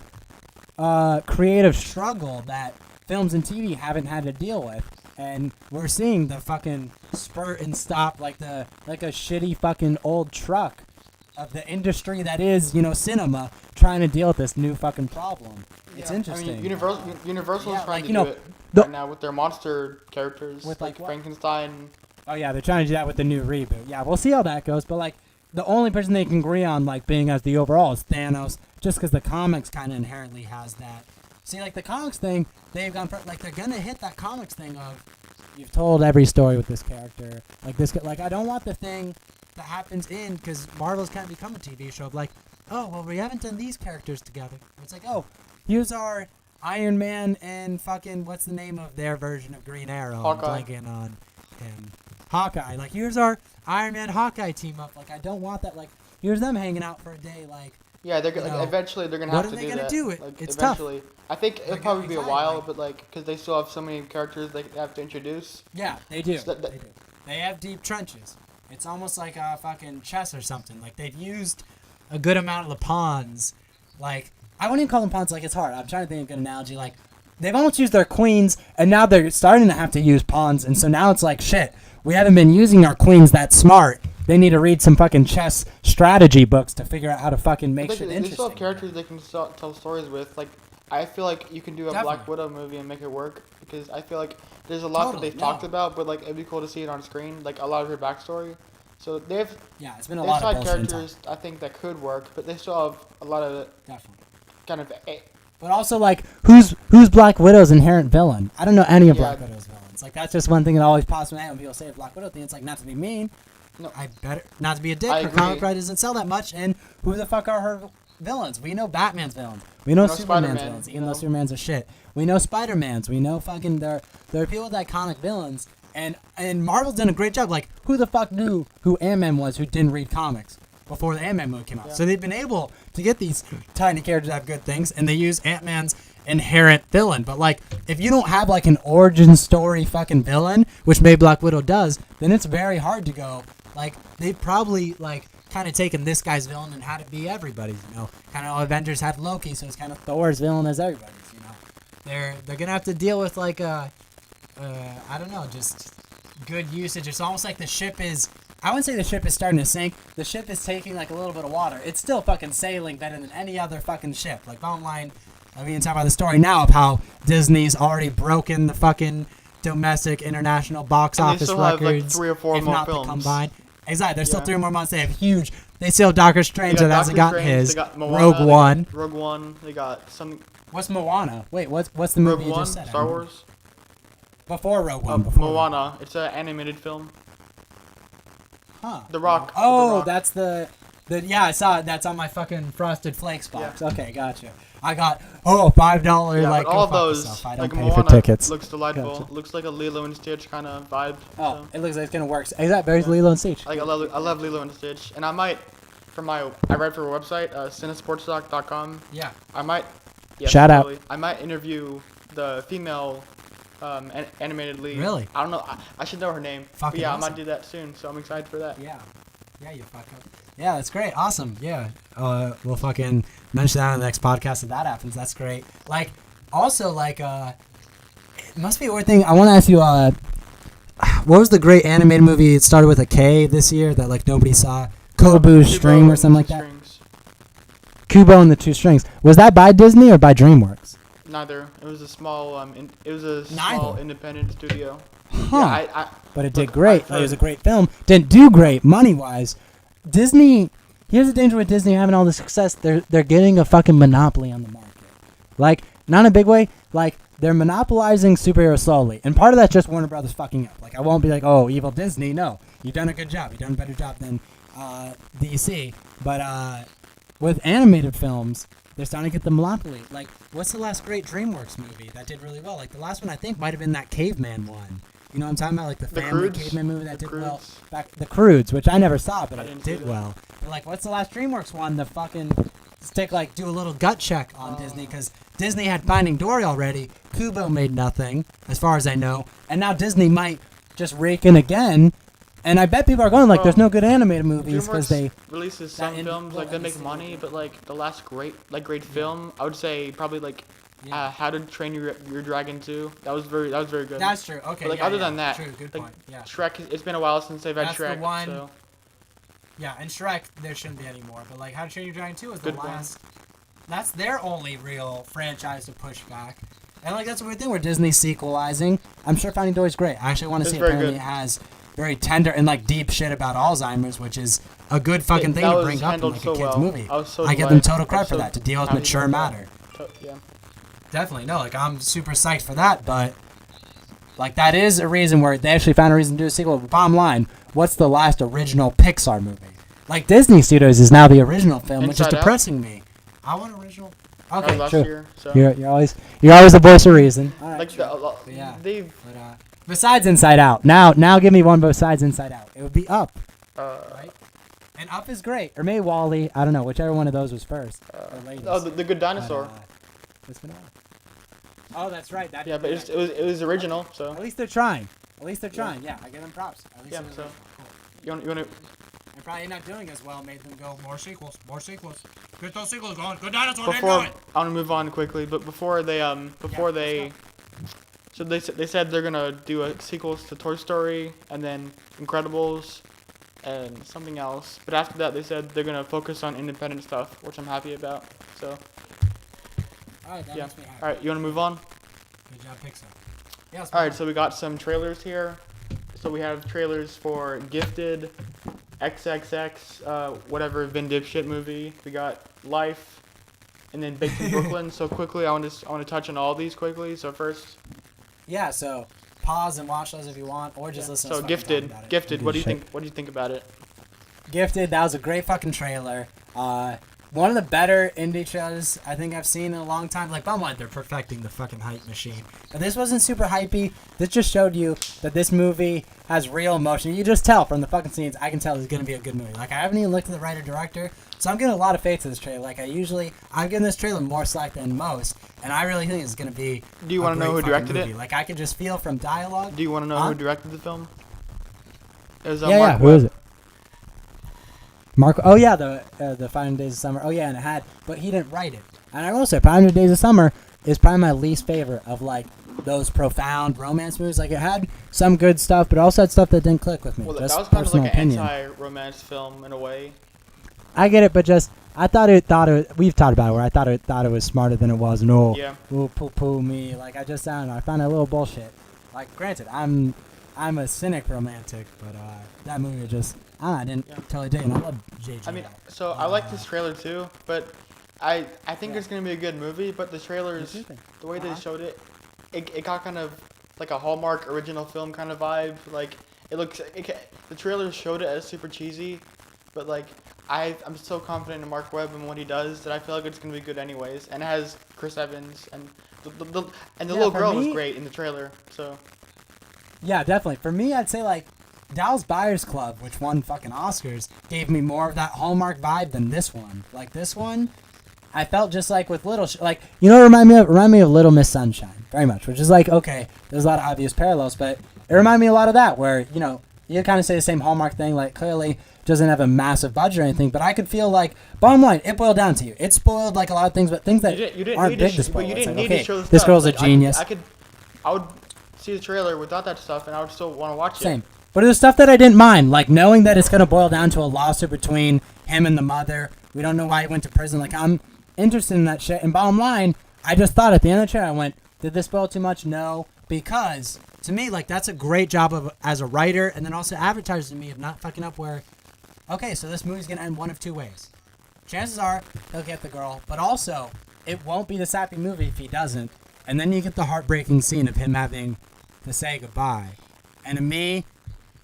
creative struggle that films and TV haven't had to deal with, and we're seeing the fucking spurt and stop like a shitty fucking old truck of the industry that is, cinema, trying to deal with this new fucking problem. It's interesting. I mean, Universal is trying to do it right now with their monster characters, with like Frankenstein. Oh yeah, they're trying to do that with the new reboot. Yeah, we'll see how that goes. But like, the only person they can agree on, like being as the overall, is Thanos, just because the comics kind of inherently has that. See, like the comics thing, they've gone they're gonna hit that comics thing of you've told every story with this character. Like this, like I don't want the thing that happens because Marvel's kind of become a TV show of like, oh, well, we haven't done these characters together. It's like, oh, here's our Iron Man and fucking, what's the name of their version of Green Arrow? Hawkeye. I'm blanking on him. Hawkeye. Like, here's our Iron Man Hawkeye team up. Like, I don't want that. Like, here's them hanging out for a day. Like, yeah, eventually they're gonna have to do that. What are they gonna do? It's eventually tough. I think it'll probably be a while, but like, because they still have so many characters they have to introduce. Yeah, they do. So they do. They have deep trenches. It's almost like a fucking chess or something. Like, they've used a good amount of the pawns. Like, I wouldn't even call them pawns. Like, it's hard. I'm trying to think of a good analogy. Like, they've almost used their queens, and now they're starting to have to use pawns. And so now it's like, shit, we haven't been using our queens that smart. They need to read some fucking chess strategy books to figure out how to fucking make shit interesting. They still have characters they can tell stories with. Like, I feel like you can do a Black Widow movie and make it work, because I feel like there's a lot that they've talked about, but like it'd be cool to see it on screen, like a lot of her backstory. So it's been a lot of characters I think that could work, but they still have a lot of kind of. But also, like, who's Black Widow's inherent villain? I don't know any of Black Widow's villains. Like, that's just one thing that always pops in my head when people say a Black Widow thing. It's like, not to be mean, I better not to be a dick. Her comic writer doesn't sell that much, and who the fuck are her villains? We know Batman's villains. We know Superman's villains, even though Superman's a shit. We know Spider-Man's. We know fucking there are people with iconic villains. And Marvel's done a great job. Like, who the fuck knew who Ant-Man was who didn't read comics before the Ant-Man movie came out? Yeah. So they've been able to get these tiny characters that have good things, and they use Ant-Man's inherent villain. But, like, if you don't have, like, an origin story fucking villain, which maybe Black Widow does, then it's very hard to go. Like, they've probably, like, kind of taken this guy's villain and had it be everybody's, Kind of Avengers had Loki, so it's kind of Thor's villain as everybody's, They're going to have to deal with, like, I don't know, just good usage. It's almost like the ship is, I wouldn't say the ship is starting to sink. The ship is taking like a little bit of water. It's still fucking sailing better than any other fucking ship. Like, bottom line, I mean, talk about the story now of how Disney's already broken the fucking domestic, international box office records. Have like 3 or 4 if more not films. The combined. Exactly. There's still 3 more months. They have huge. They still have Doctor Strange that hasn't gotten his. They got Moana, Rogue One. They got something. What's Moana? Wait, what's the movie you just said? Star Wars. Before Rogue One. Moana. It's an animated film. Huh. The Rock. Oh, the Rock. That's the yeah, I saw it. That's on my fucking Frosted Flakes box. Yeah. Okay, gotcha. I got $5 like all those. I don't pay Moana for tickets. Looks delightful. Gotcha. Looks like a Lilo and Stitch kind of vibe. Oh, so. It looks like it's gonna work. Exactly. There's Lilo and Stitch. Like I love Lilo and Stitch, and I might I read for a website, cinesportsdoc.com. Yeah. I might. Yeah, Shout out. I might interview the female animated lead. Really? I don't know. I should know her name. Fucking yeah, awesome. I might do that soon, so I'm excited for that. Yeah. Yeah, you fuck up. Yeah, that's great. Awesome. Yeah. We'll fucking mention that on the next podcast if that happens. That's great. Like, also, like, it must be a weird thing. I want to ask you, what was the great animated movie? It started with a K this year that, like, nobody saw. Kobu's String or something like that? Kubo and the Two Strings. Was that by Disney or by DreamWorks? Neither. It was a small independent studio. Huh. Yeah, but it did great. It was a great film. Didn't do great money-wise. Disney, here's the danger with Disney having all the success. They're getting a fucking monopoly on the market. Like, not in a big way. Like, they're monopolizing superheroes slowly. And part of that's just Warner Brothers fucking up. Like, I won't be like, oh, evil Disney. No. You've done a good job. You've done a better job than DC. But with animated films, they're starting to get the monopoly. Like, what's the last great DreamWorks movie that did really well? Like, the last one I think might have been that Caveman one. You know what I'm talking about? Like the family Croods? caveman movie that The did well. Croods? Back the Croods, which I never saw, but I it didn't see did that. well. But like, what's the last DreamWorks one? The fucking do a little gut check on Disney because Disney had Finding Dory already. Kubo made nothing, as far as I know, and now Disney might just rake in again. And I bet people are going like, there's no good animated movies because they releases some films like they make money, but like the last great film, I would say probably like How to Train Your Dragon 2. That was very good. That's true. Okay. But like other than that, true, good like point. Yeah. Shrek, it's been a while since they've had That's Shrek. the one. So Yeah, and Shrek there shouldn't be any more. But like How to Train Your Dragon 2 is the Good one. last. That's their only real franchise to push back. And like that's a weird thing where Disney's sequelizing. I'm sure Finding Dory's great. I actually want to It's see it. very Apparently good. it has very tender and like deep shit about Alzheimer's, which is a good fucking thing that to was bring up in handled like a so kid's well. movie. I was so I give them delighted. total credit for I'm so that to deal with happy mature about matter. Yeah. Definitely, no, like I'm super psyched for that, but like that is a reason where they actually found a reason to do a sequel. But bottom line, what's the last original Pixar movie? Like Disney Studios is now the original film, which is Inside Out? depressing me. I want original. That Okay, was last true. year. So You're always the voice of reason. All right, like true. yeah. They've But, besides Inside Out, now give me one besides Inside Out. It would be Up, right? And Up is great, or maybe Wall-E. I don't know, whichever one of those was first. Or latest. the Good Dinosaur. It's been a while. Oh, that's right. That Yeah, but it was original. So At least they're trying. Yeah, I give them props. At least yeah. it was So cool. you wanna And probably not doing as well made them go more sequels. Get those sequels going. Good Dinosaur, before I want to move on quickly, but before they so they said they're gonna do a sequels to Toy Story and then Incredibles and something else. But after that, they said they're gonna focus on independent stuff, which I'm happy about. So Alright, that yeah. makes me happy. All right, you wanna move on? Good job, Pixar. Yeah, All right, so we got some trailers here. So we have trailers for Gifted, XXX, whatever Vin Dipshit movie. We got Life, and then Baked in Brooklyn. So quickly, I want to touch on all these quickly. So first, Yeah, so pause and watch those if you want, or just listen to us so fucking Gifted, talk about it. Gifted. What do you think? What do you think about it? Gifted, that was a great fucking trailer. One of the better indie trailers I think I've seen in a long time. Like, bottom line, they're perfecting the fucking hype machine. But this wasn't super hypey. This just showed you that this movie has real emotion. You just tell from the fucking scenes. I can tell it's gonna be a good movie. Like, I haven't even looked at the writer director, so I'm getting a lot of faith to this trailer. Like, I've given this trailer more slack than most, and I really think it's gonna be. Do you want to know who directed it? Like, I can just feel from dialogue. Do you want to know who directed the film? It was Yeah, Mark who Webb. is it? Mark. Oh yeah, the 500 Days of Summer. Oh yeah, and it had, but he didn't write it. And I will say, 500 Days of Summer is probably my least favorite of like those profound romance movies. Like it had some good stuff, but also had stuff that didn't click with me. Well, just that was kind of personal like an opinion. anti-romance film in a way. I get it, but just I thought it. We've talked about it where I thought it was smarter than it was. And Yeah. poo me. Like I don't know. I found it a little bullshit. Like granted, I'm a cynic romantic, but that movie just I didn't totally dig it. And I love JJ. I mean, so I like this trailer too, but I think it's gonna be a good movie. But the trailers, the way they showed it, it got kind of like a Hallmark original film kind of vibe. Like the trailers showed it as super cheesy, but like I'm so confident in Mark Webb and what he does that I feel like it's gonna be good anyways. And it has Chris Evans and the little girl was great in the trailer. So yeah, definitely. For me, I'd say like Dallas Buyers Club, which won fucking Oscars, gave me more of that Hallmark vibe than this one. Like this one, I felt just like with like you know, remind me of Little Miss Sunshine very much, which is like okay, there's a lot of obvious parallels, but it reminded me a lot of that where you know you kind of say the same Hallmark thing, like clearly doesn't have a massive budget or anything, but I could feel like bottom line, it boiled down to you. It spoiled like a lot of things, but things that aren't big to spoil. But you It's didn't like, need okay, to show the this stuff. girl's a Like, genius. I would see the trailer without that stuff, and I would still want to watch it. Same. But it was stuff that I didn't mind, like knowing that it's going to boil down to a lawsuit between him and the mother. We don't know why he went to prison. Like, I'm interested in that shit. And bottom line, I just thought at the end of the trailer, I went, did this spoil too much? No. Because, to me, like, that's a great job as a writer, and then also advertisers to me of not fucking up where, okay, so this movie's going to end one of two ways. Chances are he'll get the girl, but also, it won't be the sappy movie if he doesn't. And then you get the heartbreaking scene of him having to say goodbye. And to me,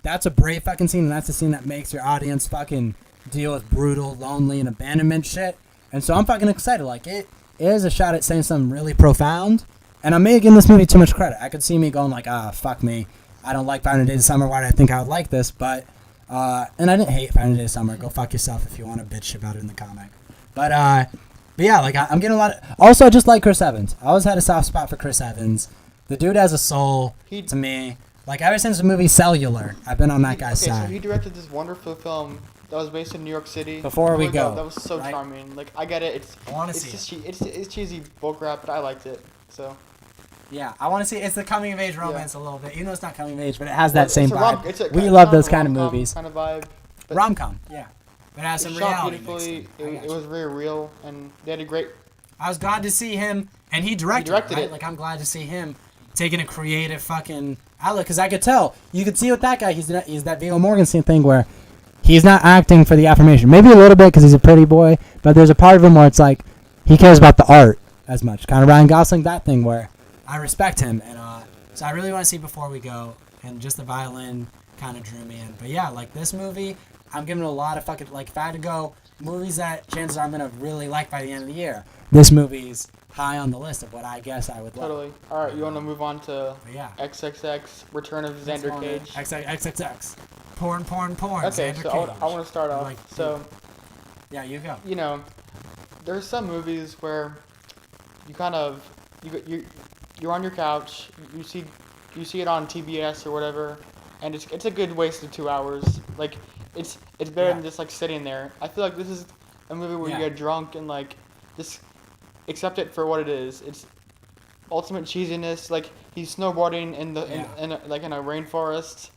that's a brave fucking scene, and that's the scene that makes your audience fucking deal with brutal, lonely, and abandonment shit. And so I'm fucking excited. Like, it is a shot at saying something really profound. And I'm maybe giving this movie too much credit. I could see me going like, fuck me. I don't like 500 Days of Summer. Why did I think I would like this? But, and I didn't hate 500 Days of Summer. Go fuck yourself if you want to bitch about it in the comic. But yeah, like, I'm getting a lot of... Also, I just like Chris Evans. I always had a soft spot for Chris Evans. The dude has a soul to me. Like, ever since the movie Cellular, I've been on that guy's side. So he directed this wonderful film that was based in New York City. Before we go. That was so charming. Like, I get it. I want to see it. It's cheesy bullcrap, but I liked it. So... Yeah, I want to see. It's the coming of age romance a little bit. You know, it's not coming of age, but it has that same vibe. We love those kind of movies. Kind of vibe. Rom-com, yeah. But it has some reality. Beautifully. It was very real, and they had a great. I was glad to see him, and he directed it, right? it. Like, I'm glad to see him taking a creative fucking outlook, because I could tell. You could see with that guy, he's that Viggo Mortensen thing where he's not acting for the affirmation. Maybe a little bit because he's a pretty boy, but there's a part of him where it's like he cares about the art as much. Kind of Ryan Gosling, that thing where I respect him, and so I really want to see Before We Go, and just the violin kind of drew me in. But yeah, like this movie, I'm giving it a lot of fucking, like, if I had to go movies that chances are I'm gonna really like by the end of the year, this movie's high on the list of what I guess I would like. Totally. All right, you want to move on to XXX, Return of Xander Cage? XXX. Porn. Okay, Xander so Cage. I want to start off. Yeah, you go. You know, there's some movies where you kind of you're on your couch, you see it on TBS or whatever, and it's a good waste of 2 hours. Like it's better than just like sitting there. I feel like this is a movie where you get drunk and like just accept it for what it is. It's ultimate cheesiness. Like he's snowboarding in a rainforest.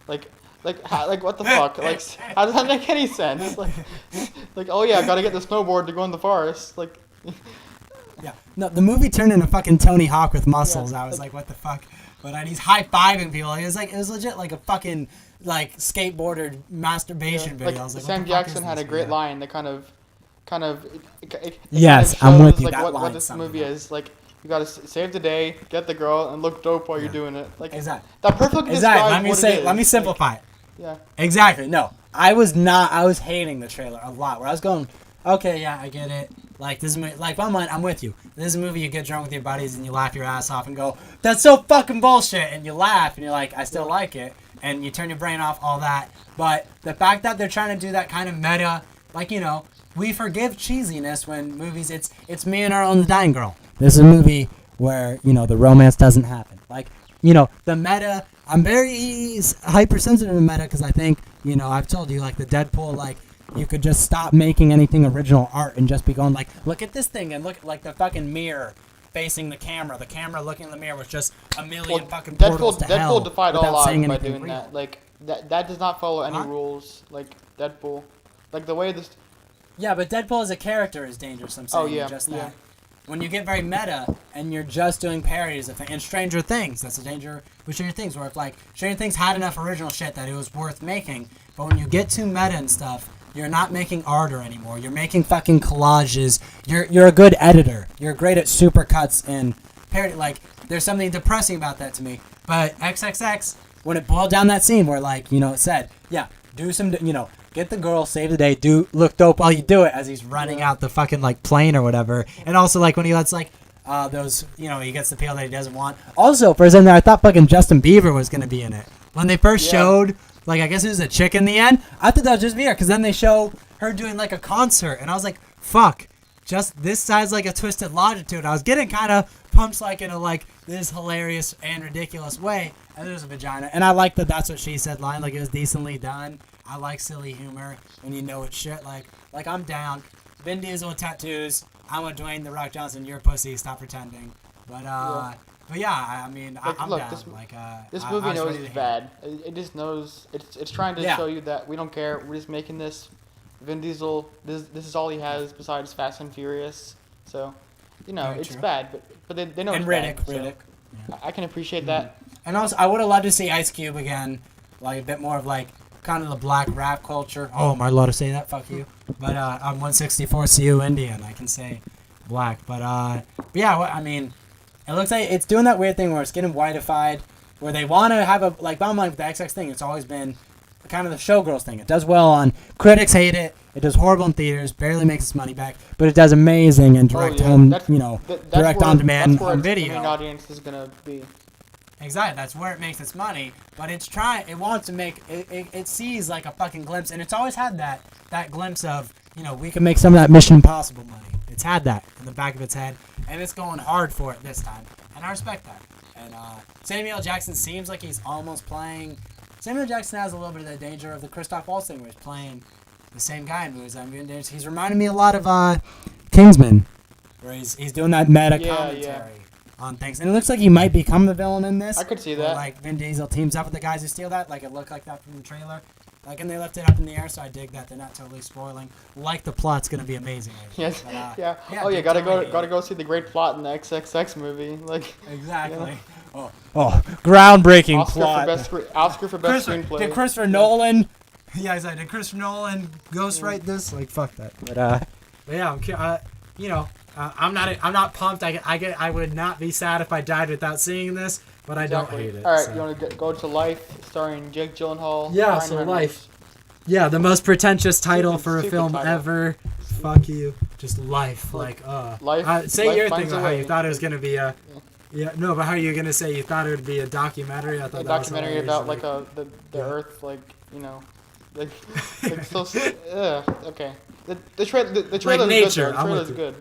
Like what the fuck? Like how does that make any sense? Like oh yeah, I gotta get the snowboard to go in the forest. Like. Yeah. No, the movie turned into fucking Tony Hawk with muscles. I was like, what the fuck? But he's high-fiving people. It was legit like a fucking like skateboarder masturbation video. Like, I was like, Sam Jackson had a great line that kind of yes, I'm with you. Like what this movie is. Like you gotta save the day, get the girl, and look dope while you're doing it. Like exactly. That perfectly describes Let me simplify it. Yeah. Exactly. No, I was hating the trailer a lot. Where I was going, okay, yeah, I get it. Like this is like I'm with you. This is a movie you get drunk with your buddies and you laugh your ass off and go, that's so fucking bullshit, and you laugh and you're like, I still like it, and you turn your brain off, all that. But the fact that they're trying to do that kind of meta, like, you know, we forgive cheesiness when movies, it's Me and Earl and the Dying Girl. This is a movie where, you know, the romance doesn't happen. Like, you know, the meta, I'm very hypersensitive to meta because I think, you know, I've told you, like the Deadpool, like, you could just stop making anything original art and just be going like, look at this thing, and look like the fucking mirror facing the camera. The camera looking in the mirror was just a million fucking portals to hell. Deadpool defied all odds by doing real. That. Like that does not follow any rules. Like Deadpool, like the way this. Yeah, but Deadpool as a character is dangerous. I'm saying just that. When you get very meta and you're just doing parodies of things, and Stranger Things, that's the danger with Stranger Things, where if like Stranger Things had enough original shit that it was worth making, but when you get too meta and stuff, you're not making art anymore. You're making fucking collages. You're a good editor. You're great at supercuts and parody. Like, there's something depressing about that to me. But XXX, when it boiled down that scene where, like, you know, it said, yeah, do some, you know, get the girl, save the day, look dope while you do it, as he's running out the fucking, like, plane or whatever. And also, like, when he lets, like, those, you know, he gets the pill that he doesn't want. Also, for a second there, I thought fucking Justin Bieber was going to be in it. When they first showed... Like, I guess it was a chick in the end. I thought that was just weird, because then they show her doing, like, a concert. And I was like, fuck. Just this side's like a twisted logic to it. I was getting kind of pumped, like, in a, like, this hilarious and ridiculous way. And there's a vagina. And I like that that's what she said line. Like, it was decently done. I like silly humor when you know it's shit. Like I'm down. Vin Diesel with tattoos. I'm a Dwayne The Rock Johnson. You're a pussy. Stop pretending. But yeah, I mean, like, I'm down. This movie knows it's bad. It just knows it's trying to show you that we don't care. We're just making this. Vin Diesel. This is all he has besides Fast and Furious. So, you know, it's bad. But they know it's bad. And Riddick. So I can appreciate that. And also, I would have loved to see Ice Cube again, like a bit more of like kind of the black rap culture. Oh, am I allowed to say that? Fuck you. But I'm 164 CU Indian. I can say black. But yeah, I mean. It looks like it's doing that weird thing where it's getting whiteified, where they want to have a, like, bottom line with the XX thing, it's always been, kind of the showgirls thing. It does well on critics hate it. It does horrible in theaters, barely makes its money back, but it does amazing in direct home, direct on demand home video. That's where its audience is gonna be. Exactly, that's where it makes its money. But it wants to make it sees like a fucking glimpse, and it's always had that glimpse of we can make some of that Mission Impossible money. It's had that in the back of its head, and it's going hard for it this time, and I respect that. And Samuel Jackson seems like he's almost playing. Samuel Jackson has a little bit of the danger of the Christoph Waltz thing, where he's playing the same guy in movies. I mean, he's reminding me a lot of Kingsman, where he's doing that meta commentary on things, and it looks like he might become the villain in this. I could see that. Like Vin Diesel teams up with the guys who steal that, like it looked like that from the trailer. Like, and they left it up in the air, so I dig that. They're not totally spoiling. Like, the plot's gonna be amazing. Yes. But, Oh yeah, gotta go see the great plot in the XXX movie. Like. Exactly. Oh, groundbreaking Oscar for best screenplay. Did Christopher Nolan? Yeah, exactly. Did Christopher Nolan ghostwrite this? Like, fuck that. But yeah, I'm not pumped. I would not be sad if I died without seeing this, but I don't hate it. All right, you want to go to Life, starring Jake Gyllenhaal? Yeah, Ryan so Reynolds. Life. Yeah, the most pretentious title for a film title. ever. Fuck you. Just Life. Life. Say Life your finds thing a about how way. you thought it was gonna be a. Yeah, no, but how are you gonna say you thought it would be a documentary? I thought A that was documentary hilarious. about like the Earth, like so. Okay. The trailer Like nature. The trailer's good.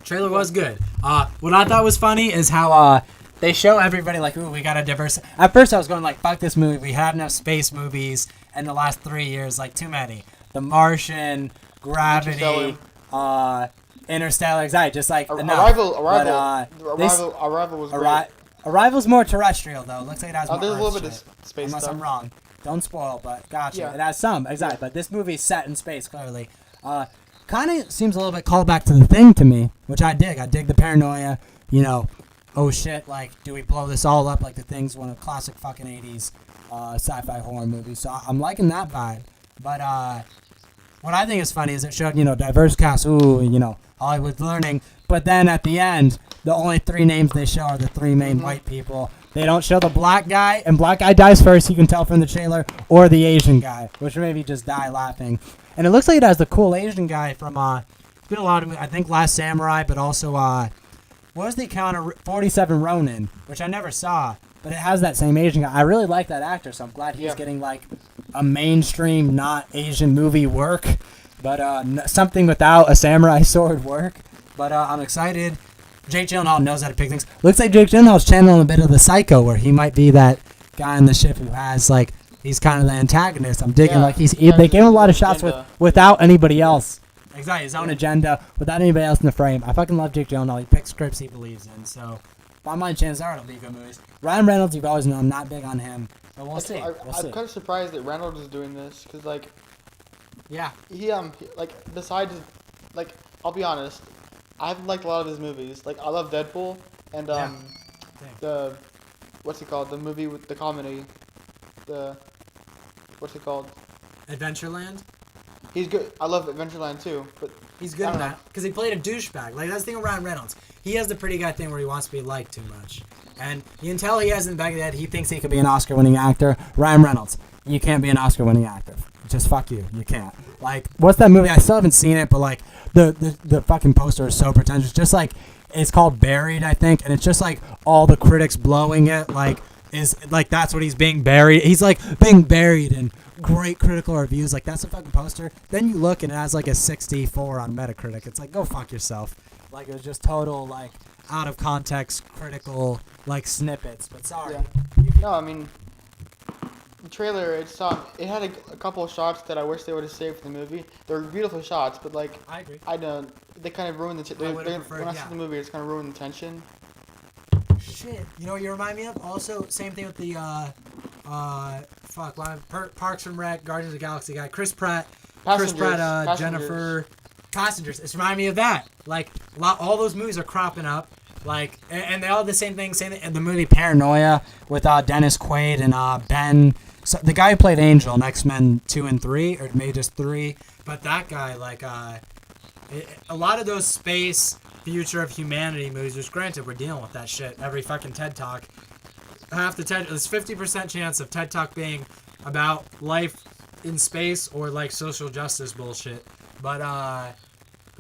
Trailer was good. What I thought was funny is how they show everybody like, ooh, we got a diverse. At first, I was going like, fuck this movie. We had enough space movies in the last 3 years, like too many. The Martian, Gravity, Interstellar, exactly, just like enough. Arrival was great. Arrival's more terrestrial though. Looks like it has more. There's a little bit Earth of shit. space Unless stuff. I'm wrong. Don't spoil, but gotcha. Yeah. It has some, exactly. But this movie's set in space, clearly. Kind of seems a little bit called back to The Thing to me, which I dig. I dig the paranoia, oh shit, like, do we blow this all up? Like, The Thing's one of the classic fucking 80s sci-fi horror movies. So I'm liking that vibe. But what I think is funny is it showed, diverse cast, Hollywood's learning. But then at the end, the only 3 names they show are the 3 main white people. They don't show the black guy, and black guy dies first, you can tell from the trailer, or the Asian guy, which maybe just die laughing. And it looks like it has the cool Asian guy from, it's been a lot of, I think, Last Samurai, but also, what was the account of 47 Ronin, which I never saw, but it has that same Asian guy. I really like that actor, so I'm glad he's getting, like, a mainstream, not Asian movie work, but something without a samurai sword work. But I'm excited. Jake Gyllenhaal knows how to pick things. Looks like Jake Gyllenhaal's channeling a bit of the Psycho, where he might be that guy on the ship who has, like, he's kind of the antagonist. I'm digging, like, they gave him a lot of shots without anybody else. Exactly, his own agenda, without anybody else in the frame. I fucking love Jake Gyllenhaal. He picks scripts he believes in, so by my chances are it'll be good movies. Ryan Reynolds, you've always known I'm not big on him, but we'll see. I'm kind of surprised that Reynolds is doing this, because, like, besides, like, I'll be honest, I haven't liked a lot of his movies. Like, I love Deadpool, and, the, what's it called, the movie with the comedy, what's it called? Adventureland? He's good. I love Adventureland too, but he's good in that because he played a douchebag. Like, that's the thing with Ryan Reynolds. He has the pretty guy thing where he wants to be liked too much, and you can tell he has in the back of the head he thinks he could be an Oscar-winning actor. Ryan Reynolds, you can't be an Oscar-winning actor. Just fuck you. You can't. Like, what's that movie? I still haven't seen it, but like the fucking poster is so pretentious. Just like it's called Buried, I think, and it's just like all the critics blowing it. Like is like that's what he's being buried. He's like being buried in great critical reviews. Like, that's a fucking poster. Then you look and it has like a 64 on Metacritic. It's like, go fuck yourself. Like, it was just total like out of context critical like snippets. But sorry. No, I mean, the trailer, it had a couple of shots that I wish they would have saved for the movie. They were beautiful shots, but like I agree. I don't. They kind of ruined the. When I see the movie, it's kind of ruined the tension. Shit. You know what you remind me of? Also, same thing with the Parks and Rec, Guardians of the Galaxy guy, Chris Pratt, Jennifer. Passengers. It's reminding me of that. Like, all those movies are cropping up. Like, and they all the same thing. And the movie Paranoia with Dennis Quaid and Ben. So the guy who played Angel in X-Men 2 and 3, or maybe just 3. But that guy, like, a lot of those space future of humanity movies, which granted we're dealing with that shit every fucking TED Talk. There's 50% chance of TED Talk being about life in space or like social justice bullshit. But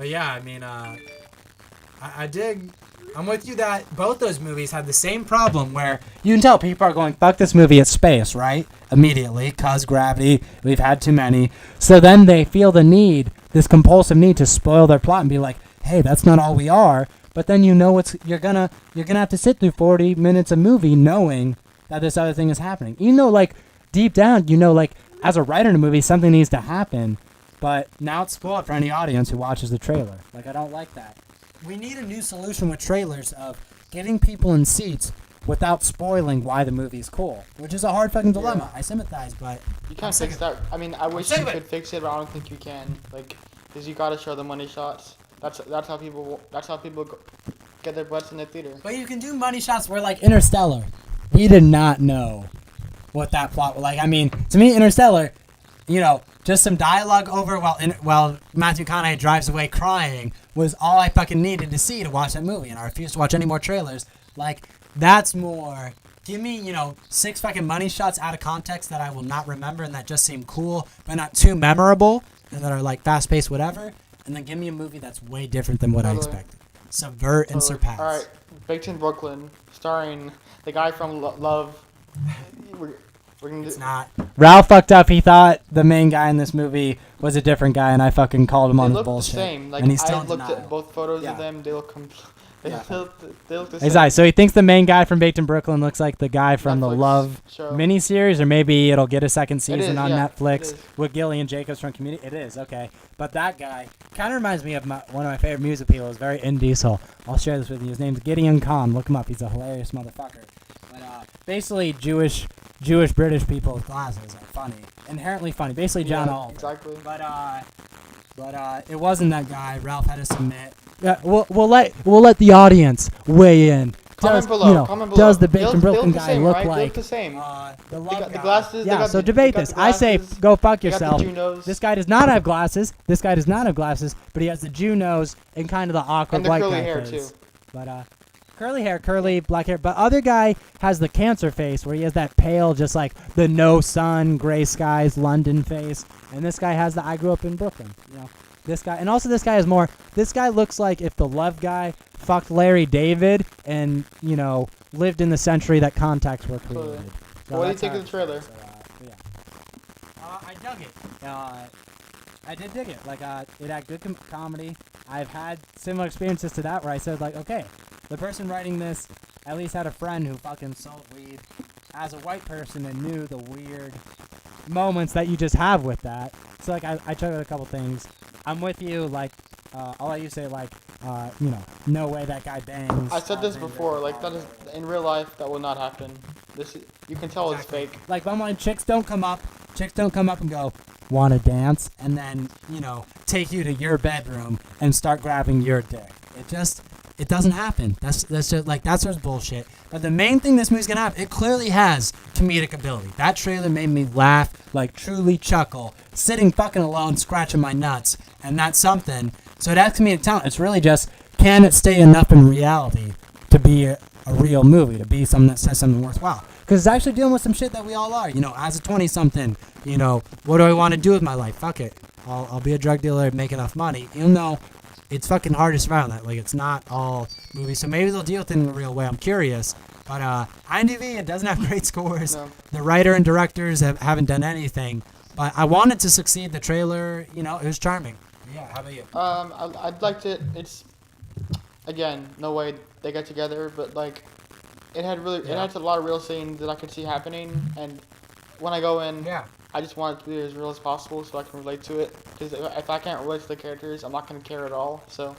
yeah, I mean, I dig. I'm with you that both those movies had the same problem where you can tell people are going, fuck this movie, it's space, right? Immediately, cause gravity, we've had too many. So then they feel the need, this compulsive need to spoil their plot and be like, hey, that's not all we are. But then you know you're gonna have to sit through 40 minutes of movie knowing that this other thing is happening. You know, like, deep down, you know, like, as a writer in a movie, something needs to happen. But now it's spoiled for any audience who watches the trailer. Like, I don't like that. We need a new solution with trailers of getting people in seats without spoiling why the movie's cool, which is a hard fucking dilemma. I sympathize, but you can't fix that. I mean, I wish you could fix it, but I don't think you can. Like, because you gotta show the money shots. That's how people get their butts in the theater. But you can do money shots where, like, Interstellar, we did not know what that plot was like. I mean, to me, Interstellar, you know, just some dialogue over while Matthew McConaughey drives away crying was all I fucking needed to see to watch that movie, and I refuse to watch any more trailers. Like, that's more. Give me, you know, 6 fucking money shots out of context that I will not remember and that just seem cool, but not too memorable, and that are like fast-paced, whatever. And then give me a movie that's way different than what I expected. Subvert and surpass. All right, Baked in Brooklyn, starring the guy from Love. It's not. Ralph fucked up. He thought the main guy in this movie was a different guy, and I fucking called him on the bullshit. They look the same. Like, and he's still I looked at both photos of them. They look they look the same. Exactly. So he thinks the main guy from Baked in Brooklyn looks like the guy from the Love miniseries, or maybe it'll get a second season on Netflix with Gillian Jacobs from Community. It is, okay. But that guy kind of reminds me of one of my favorite music people. It's very in Diesel. I'll share this with you. His name's Gideon Kahn. Look him up. He's a hilarious motherfucker. But basically, Jewish British people with glasses are funny, inherently funny. Basically, John Oliver. Exactly. But it wasn't that guy. Ralph had to submit. Yeah, we'll let the audience weigh in. Comment below. Does the Baked in Brooklyn guy look like? They look the same. The glasses. Yeah. So debate this. I say go fuck yourself. This guy does not have glasses. But he has the Jew nose and kind of the awkward white guy face. And the curly hair too. But curly hair, curly black hair. But other guy has the cancer face where he has that pale, just like the no sun, gray skies, London face. And this guy has the I grew up in Brooklyn. You know, this guy, and also this guy is more. This guy looks like if the Love guy fucked Larry David and, you know, lived in the century that contacts were created. So what do you think of the trailer? I dug it. I did dig it. Like, it had good comedy. I've had similar experiences to that where I said, like, okay, the person writing this at least had a friend who fucking sold weed as a white person and knew the weird moments that you just have with that. So, like, I checked out a couple things. I'm with you, like, I'll let you say, like, you know, no way that guy bangs. I said this before, like, that is, in real life, that will not happen. You can tell it's fake. Like, I'm like, chicks don't come up and go, want to dance, and then, you know, take you to your bedroom and start grabbing your dick. It doesn't happen. That's just, like, that's just bullshit. But the main thing this movie's gonna have, it clearly has comedic ability. That trailer made me laugh, like, truly chuckle, sitting fucking alone, scratching my nuts, and that's something. So it has comedic talent. It's really just, can it stay enough in reality to be a real movie, to be something that says something worthwhile? Because it's actually dealing with some shit that we all are. You know, as a 20-something, you know, what do I want to do with my life? Fuck it. I'll be a drug dealer and make enough money. Even though it's fucking hard to survive on that. Like, it's not all movies. So maybe they'll deal with it in a real way. I'm curious. But IMDb, it doesn't have great scores. No. The writer and directors haven't done anything. But I want it to succeed. The trailer, you know, it was charming. Yeah, how about you? I'd like to. It's, again, no way they get together, but, like, it had a lot of real scenes that I could see happening, and when I go in, I just want it to be as real as possible so I can relate to it, because if I can't relate to the characters, I'm not going to care at all, so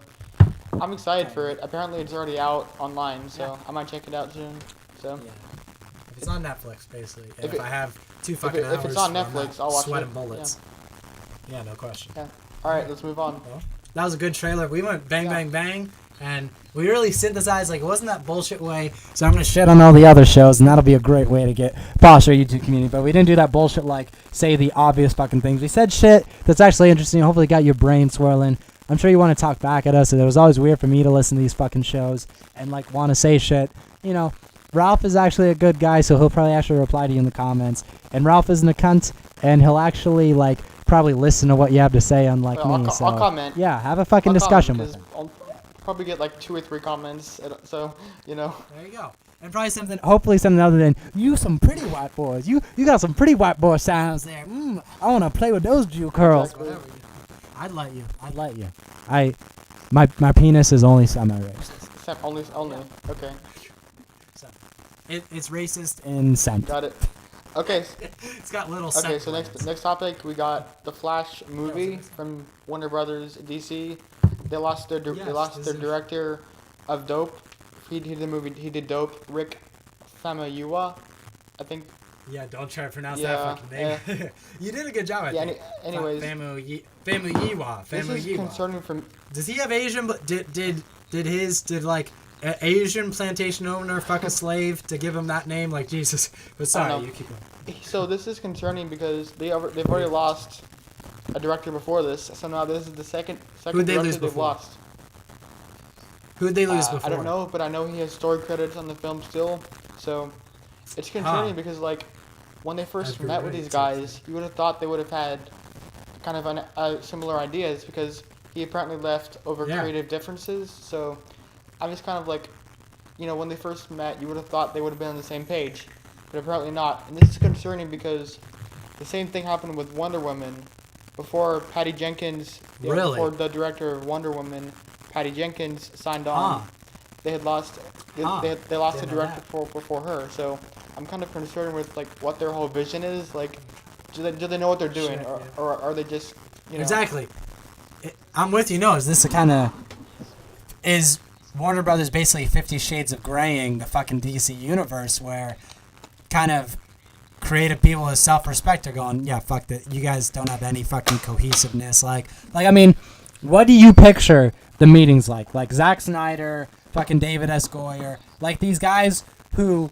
I'm excited for it. Apparently it's already out online, so I might check it out soon. So if it's on Netflix, basically, if I have 2 fucking hours, if it's on Netflix, I'll watch sweating bullets. Yeah, no question. Yeah. All right, let's move on. Well, that was a good trailer. We went bang, bang, bang. And we really synthesized, like, it wasn't that bullshit way. So I'm going to shit on all the other shows, and that'll be a great way to get foster YouTube community. But we didn't do that bullshit, like, say the obvious fucking things. We said shit that's actually interesting. Hopefully got your brain swirling. I'm sure you want to talk back at us. It was always weird for me to listen to these fucking shows and, like, want to say shit. You know, Ralph is actually a good guy, so he'll probably actually reply to you in the comments. And Ralph isn't a cunt, and he'll actually like probably listen to what you have to say, unlike me. I'll comment. Yeah, have a fucking discussion with him. I'll probably get like 2 or 3 comments, so you know. There you go. And probably hopefully something other than, you some pretty white boys. You got some pretty white boy sounds there. I want to play with those Jew curls. Exactly. I'd let you. My penis is only semi-racist. Only. Okay. So, it's racist in scent. Got it. Okay. It's got little. Okay, so next topic, we got the Flash movie from Warner Brothers DC. They lost their director of Dope. He did the movie. He did Dope. Rick Famuyiwa, I think. Yeah, don't try to pronounce that fucking name. You did a good job. I think. Anyways, Famuyiwa. This is concerning from. Does he have Asian? Did like an Asian plantation owner fuck a slave to give him that name? Like Jesus. But sorry, you keep going. So this is concerning because they've already lost a director before this. So now this is the second Who'd they director lose they've before? lost. Who'd they lose before? I don't know, but I know he has story credits on the film still. So it's concerning because like when they first met with these guys, you would have thought they would have had kind of similar ideas because he apparently left over creative differences. So I'm just kind of like, you know, when they first met, you would have thought they would have been on the same page, but apparently not. And this is concerning because the same thing happened with Wonder Woman. Before Patty Jenkins, before the director of Wonder Woman, Patty Jenkins signed on, they had lost. They lost the director before her. So I'm kind of concerned with like what their whole vision is. Like, do they know what they're doing, or are they just, you know? Exactly. I'm with you. No, is this is Warner Brothers basically 50 Shades of Graying the fucking DC universe, where kind of creative people with self-respect are going, yeah, fuck that. You guys don't have any fucking cohesiveness. Like I mean, what do you picture the meetings like? Like Zack Snyder, fucking David S. Goyer, like these guys who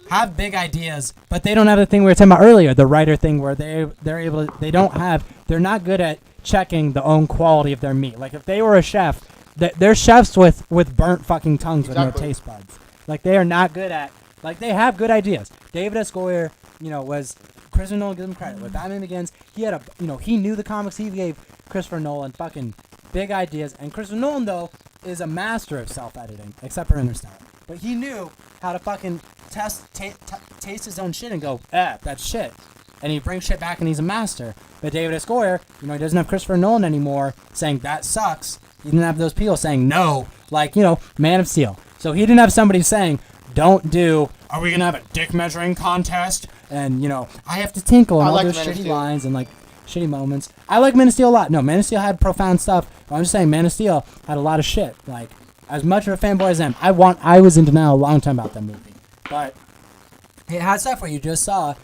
have big ideas, but they don't have the thing we were talking about earlier, the writer thing, where they're not good at checking the own quality of their meat. Like if they were a chef, they're chefs with burnt fucking tongues with no taste buds. Like they are not good at, like they have good ideas. David S. Goyer, you know, was Christopher Nolan, gives him credit. With Batman Begins, he had he knew the comics. He gave Christopher Nolan fucking big ideas. And Christopher Nolan, though, is a master of self-editing, except for Interstellar. But he knew how to fucking taste his own shit and go, that's shit. And he brings shit back and he's a master. But David S. Goyer, he doesn't have Christopher Nolan anymore saying that sucks. He didn't have those people saying no, like, Man of Steel. So he didn't have somebody saying, are we going to have a dick measuring contest? And, I have to tinkle and all those shitty lines and, like, shitty moments. I like Man of Steel a lot. No, Man of Steel had profound stuff. I'm just saying, Man of Steel had a lot of shit. Like, as much of a fanboy as I am, I was in denial a long time about that movie. But it had stuff where you just saw,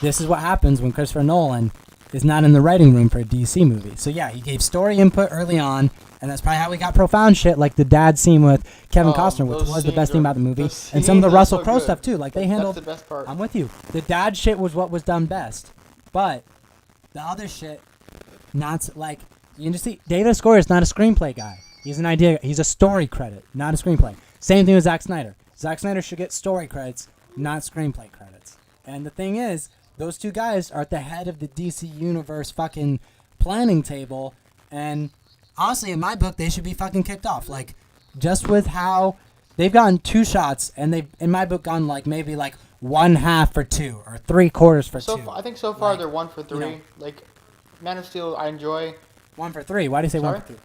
this is what happens when Christopher Nolan is not in the writing room for a DC movie. So, yeah, he gave story input early on. And that's probably how we got profound shit, like the dad scene with Kevin Costner, which was the best thing about the movie. And some of the Russell Crowe stuff, too. Like, they handled... That's the best part. I'm with you. The dad shit was what was done best. But the other shit, not... Like, you can just see... David S. Goyer is not a screenplay guy. He's an idea... He's a story credit, not a screenplay. Same thing with Zack Snyder. Zack Snyder should get story credits, not screenplay credits. And the thing is, those two guys are at the head of the DC Universe fucking planning table, and... Honestly, in my book, they should be fucking kicked off. Like, just with how they've gotten 2 shots, and they've, in my book, gone like maybe like 1/2 for 2 or 3/4 for 2. I think so far they're 1 for 3. Like, Man of Steel, I enjoy. 1 for 3. Why do you say 1 for 3?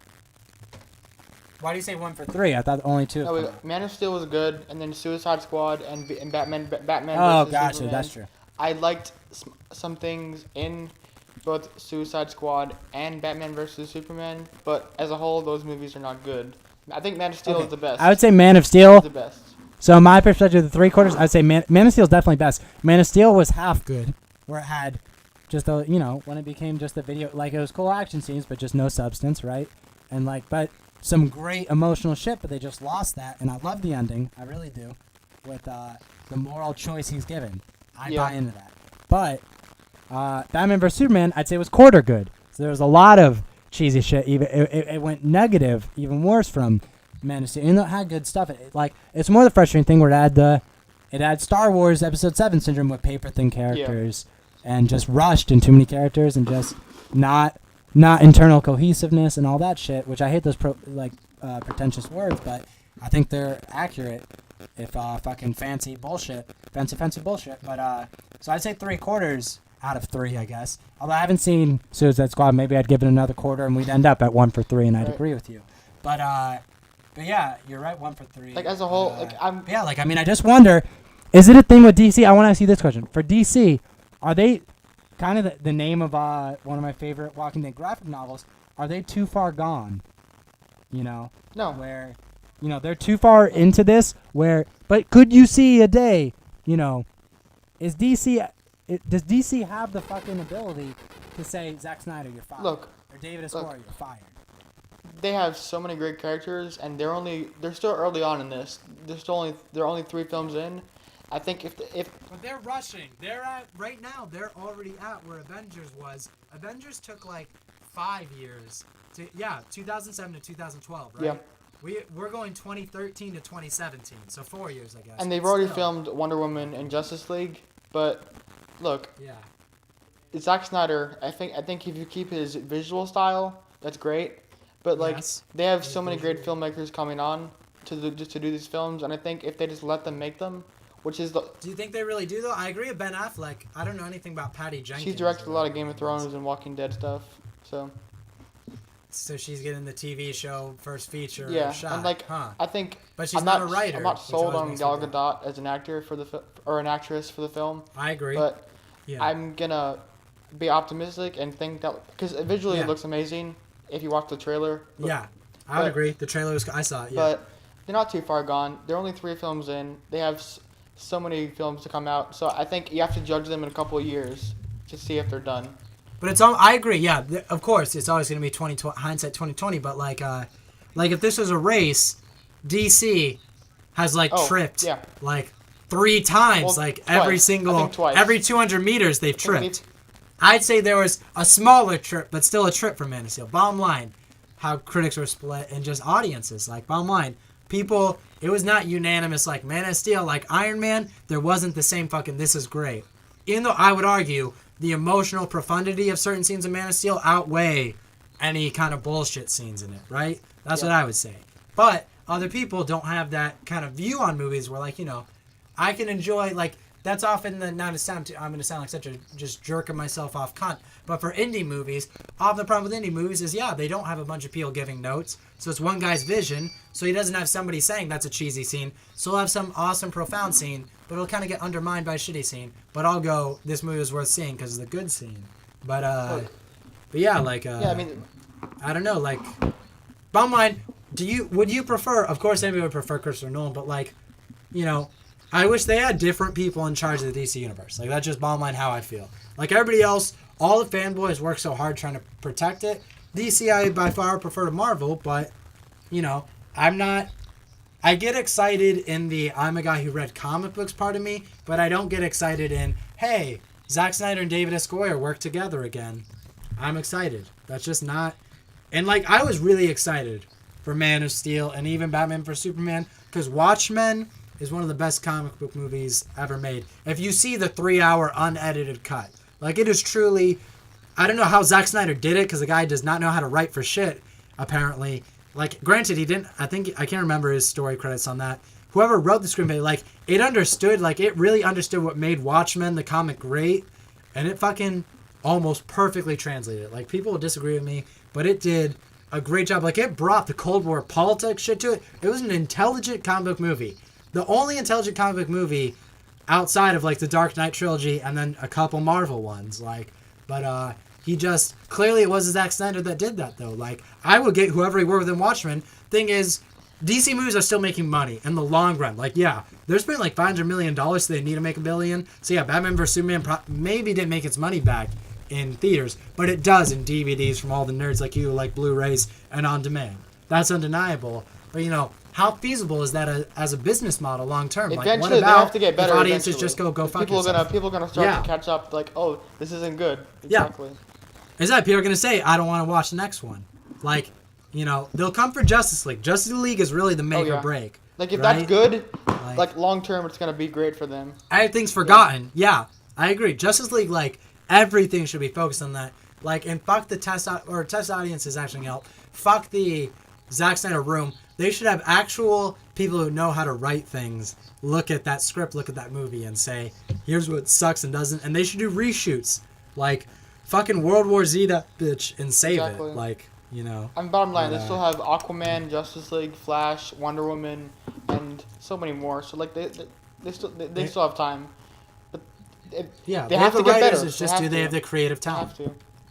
Why do you say 1 for 3? I thought only 2. No, Man of Steel was good, and then Suicide Squad and Batman. Oh, versus gotcha. Superman. That's true. I liked some things in both Suicide Squad and Batman vs. Superman, but as a whole, those movies are not good. I think Man of Steel is the best. I would say Man of Steel is the best. So in my perspective, the 3/4, I'd say Man of Steel is definitely best. Man of Steel was half good, where it had just a, when it became just a video, like it was cool action scenes, but just no substance, right? And like, but some great emotional shit, but they just lost that, and I love the ending, I really do, with the moral choice he's given. I buy into that. But Batman vs. Superman, I'd say was quarter good. So there was a lot of cheesy shit. Even it went negative, even worse from Man of Steel. Even though it had good stuff, it's more the frustrating thing where it had the it had Star Wars Episode 7 syndrome with paper-thin characters and just rushed in too many characters and just not internal cohesiveness and all that shit, which I hate those pretentious words, but I think they're accurate if fucking fancy bullshit. But, so I'd say 3/4 out of 3, I guess. Although I haven't seen Suicide Squad, maybe I'd give it another quarter and we'd end up at 1 for 3, and I'd agree with you. But yeah, you're right, 1 for 3. Like, as a whole, I just wonder, is it a thing with DC? I want to ask you this question. For DC, are they kind of the name of one of my favorite Walking Dead graphic novels? Are they too far gone? No. Where, they're too far into this. But could you see a day? Is DC? Does DC have the fucking ability to say, Zack Snyder, you're fired? Or David Escobar, you're fired? They have so many great characters, and they're still early on in this. They're only 3 films in. I think if But they're rushing. They're at right now. They're already at where Avengers was. Avengers took like 5 years. 2007 to 2012, right? Yeah. We're going 2013 to 2017, so 4 years, I guess. And they've already filmed Wonder Woman and Justice League, but look. Yeah. Zack Snyder, I think if you keep his visual style, that's great. But they have so many great filmmakers coming on to do these films, and I think if they just let them make them, which is the. Do you think they really do though? I agree with Ben Affleck. I don't know anything about Patty Jenkins. She's directed a lot of Game of Thrones and Walking Dead stuff, so. So she's getting the TV show first feature. Yeah, shot. and I think. But she's not a writer. I'm not sold on Gal Gadot as an actor or an actress for the film. I agree. But I'm gonna be optimistic and think that because visually it looks amazing if you watch the trailer. I would agree. The trailer I saw it. Yeah. But they're not too far gone. They're only 3 films in. They have so many films to come out. So I think you have to judge them in a couple of years to see if they're done. But I agree. Yeah, of course, it's always going to be hindsight 2020. But like if this was a race, DC has tripped 3 times. Well, every twice. every 200 meters they've tripped. I'd say there was a smaller trip, but still a trip for Man of Steel. Bottom line, how critics were split and just audiences. Bottom line, people, it was not unanimous like Man of Steel, like Iron Man. There wasn't the same fucking this is great. Even though I would argue the emotional profundity of certain scenes of Man of Steel outweigh any kind of bullshit scenes in it, right? That's what I would say. But other people don't have that kind of view on movies where, I can enjoy, that's often I'm going to sound like such a just jerking myself off cunt. But for indie movies, often the problem with indie movies is, they don't have a bunch of people giving notes. So it's one guy's vision. So he doesn't have somebody saying that's a cheesy scene. So he'll have some awesome, profound scene, but it'll kind of get undermined by a shitty scene. But I'll go, this movie is worth seeing because it's a good scene. But yeah, I mean, I don't know, bottom line, would you prefer, of course anybody would prefer Christopher Nolan, but I wish they had different people in charge of the DC universe. That's just bottom line how I feel. Everybody else, all the fanboys work so hard trying to protect it. DC, I by far prefer to Marvel, but, I'm not... I get excited in the I'm a guy who read comic books part of me, but I don't get excited in, hey, Zack Snyder and David Escobar work together again. I'm excited. That's just not... And, I was really excited for Man of Steel and even Batman vs. Superman, because Watchmen is one of the best comic book movies ever made. If you see the 3-hour unedited cut, it is truly... I don't know how Zack Snyder did it, because the guy does not know how to write for shit, apparently. Granted, he didn't... I can't remember his story credits on that. Whoever wrote the screenplay, it understood, it really understood what made Watchmen, the comic, great, and it fucking almost perfectly translated it. People will disagree with me, but it did a great job. It brought the Cold War politics shit to it. It was an intelligent comic book movie. The only intelligent comic book movie outside of, the Dark Knight trilogy and then a couple Marvel ones, but he just... Clearly it was Zack Snyder that did that, though. I would get whoever he worked with in Watchmen. Thing is, DC movies are still making money in the long run. They're spending $500 million, so they need to make $1 billion. So yeah, Batman vs. Superman maybe didn't make its money back in theaters, but it does in DVDs from all the nerds like you, Blu-rays and on demand. That's undeniable. But, how feasible is that as a business model long term? Eventually, what they about have to get better. If audiences eventually. just go fuck people yourself? People are gonna start to catch up. Oh, this isn't good. Exactly. Yeah. Is that people are gonna say, I don't want to watch the next one? They'll come for Justice League. Justice League is really the make or break. Like, if right? that's good, like long term, it's gonna be great for them. Everything's forgotten. Yeah, I agree. Justice League, like, everything should be focused on that. Like, and fuck the test audience is actually help. Fuck the Zack Snyder room. They should have actual people who know how to write things look at that script, look at that movie, and say, here's what sucks and doesn't. And they should do reshoots. Like, fucking World War Z that bitch and save it. Like, you know. And bottom line, they still have Aquaman, Justice League, Flash, Wonder Woman, and so many more. So like they still have time. But they have to get better. It's just they have the creative talent.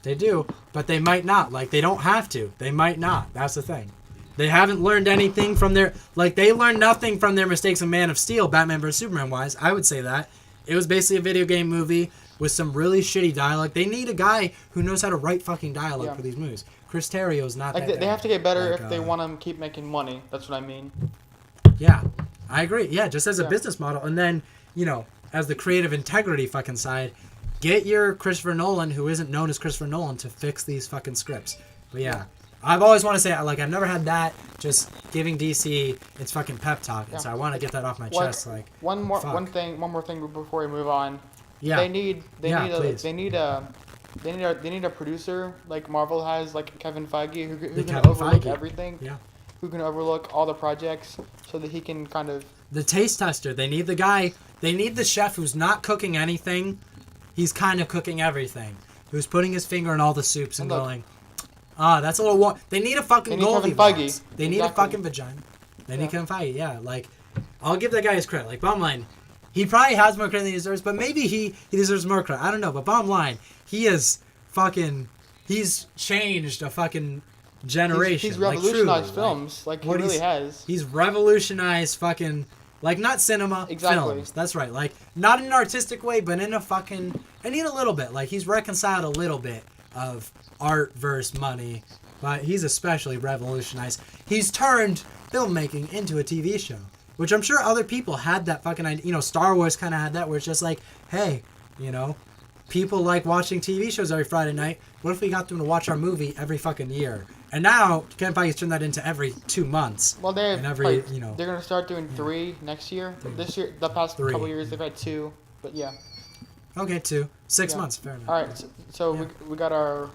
They do, but they might not. Like, they don't have to. They might not. That's the thing. They haven't learned anything from their... Like, they learned nothing from their mistakes in Man of Steel, Batman vs. Superman-wise. I would say that. It was basically a video game movie with some really shitty dialogue. They need a guy who knows how to write fucking dialogue for these movies. Chris Terrio's not like, that they have to get better like, if they want to keep making money. That's what I mean. Yeah, I agree. Yeah, just as a business model. And then, you know, as the creative integrity fucking side, get your Christopher Nolan, who isn't known as Christopher Nolan, to fix these fucking scripts. But yeah, I've always wanted to say, like, I've never had that just giving DC its fucking pep talk. And so I want to get that off my chest. Like, one more thing before we move on. Yeah. They need a producer like Marvel has, like Kevin Feige, who can overlook everything. Yeah. Who can overlook all the projects so that he can kind of... The taste tester. They need the guy. They need the chef who's not cooking anything. He's kind of cooking everything. Who's putting his finger in all the soups and going, that's a little warm. They need a fucking Goldilocks. They need a fucking vagina. They need Kevin Feige. Yeah, like, I'll give that guy his credit. Like, bottom line, he probably has more credit than he deserves, but maybe he deserves more credit. I don't know, but bottom line, he's changed a fucking generation. He's revolutionized truly. films. Like, he really has. He's revolutionized fucking, like, not cinema, films. That's right. Like, not in an artistic way, but in a fucking, and in a little bit. Like, he's reconciled a little bit of art versus money, but he's especially revolutionized. He's turned filmmaking into a TV show, which I'm sure other people had that fucking idea. You know, Star Wars kind of had that, where it's just like, hey, you know, people like watching TV shows every Friday night. What if we got them to watch our movie every fucking year? And now Kevin Feige's turned that into every 2 months. Well, they're they're gonna start doing 3 next year. This year, the past couple years, they've had 2, but yeah. Okay, 2, 6 months, fair enough. All right, so we got our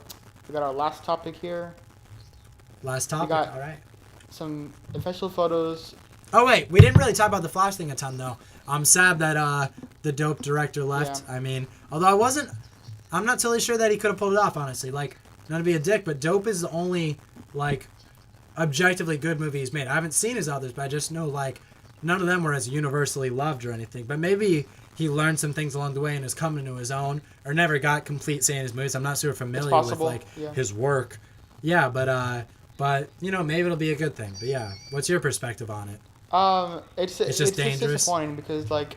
last topic here. Last topic. All right. Some official photos. Oh wait, we didn't really talk about the Flash thing a ton though. I'm sad that the dope director left. Yeah. I mean, although I'm not totally sure that he could have pulled it off, honestly. Like, not to be a dick, but Dope is the only, like, objectively good movie he's made. I haven't seen his others, but I just know, like, none of them were as universally loved or anything. But maybe he learned some things along the way and has come into his own, or never got complete say in his movies. I'm not super familiar with, like, his work. Yeah, but, you know, maybe it'll be a good thing. But yeah, what's your perspective on it? It's just dangerous. It's disappointing because, like,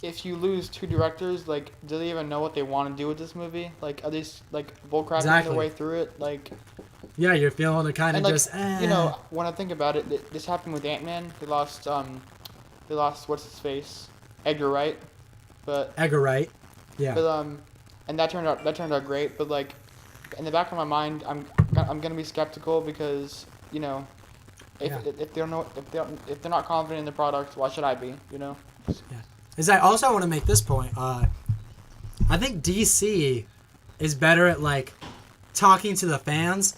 if you lose 2 directors, like, do they even know what they want to do with this movie? Like, are they like bullcrapping their way through it? Like, yeah, you're feeling it kind of like, just. You know, when I think about it, this happened with Ant-Man. They lost what's his face, Edgar Wright, Edgar Wright, yeah. But and that turned out great. But like, in the back of my mind, I'm gonna be skeptical because, you know, if they're not confident in the product, why should I be? You know. Yeah. I also want to make this point. I think DC is better at, like, talking to the fans.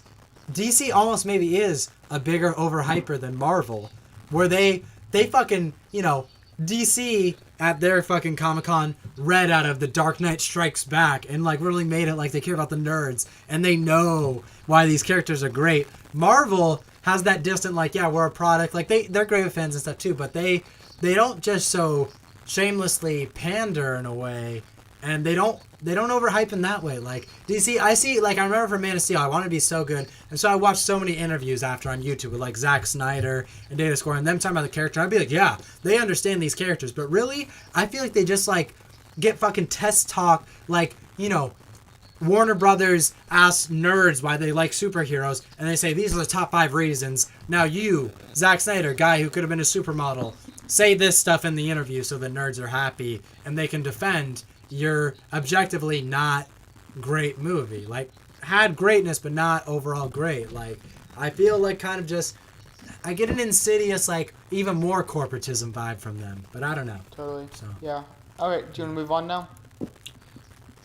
DC almost maybe is a bigger overhyper than Marvel, where they fucking, you know, DC at their fucking Comic-Con read out of The Dark Knight Strikes Back and, like, really made it like they care about the nerds and they know why these characters are great. Marvel has that distant, like, yeah, we're a product. Like, they're great with fans and stuff too, but they don't just so shamelessly pander in a way, and they don't overhype in that way. Like, DC, I see, like, I remember for Man of Steel, I wanted to be so good, and so I watched so many interviews after on YouTube with, like, Zack Snyder and Data Score, and them talking about the character, and I'd be like, yeah, they understand these characters, but really, I feel like they just, like, get fucking test talk, like, you know, Warner Brothers asks nerds why they like superheroes, and they say, these are the top 5 reasons. Now you, Zack Snyder, guy who could have been a supermodel, say this stuff in the interview so the nerds are happy, and they can defend your objectively not great movie. Like, had greatness, but not overall great. Like, I feel like kind of just, I get an insidious, like, even more corporatism vibe from them, but I don't know. Totally. So. Yeah. All right. Do you want to move on now?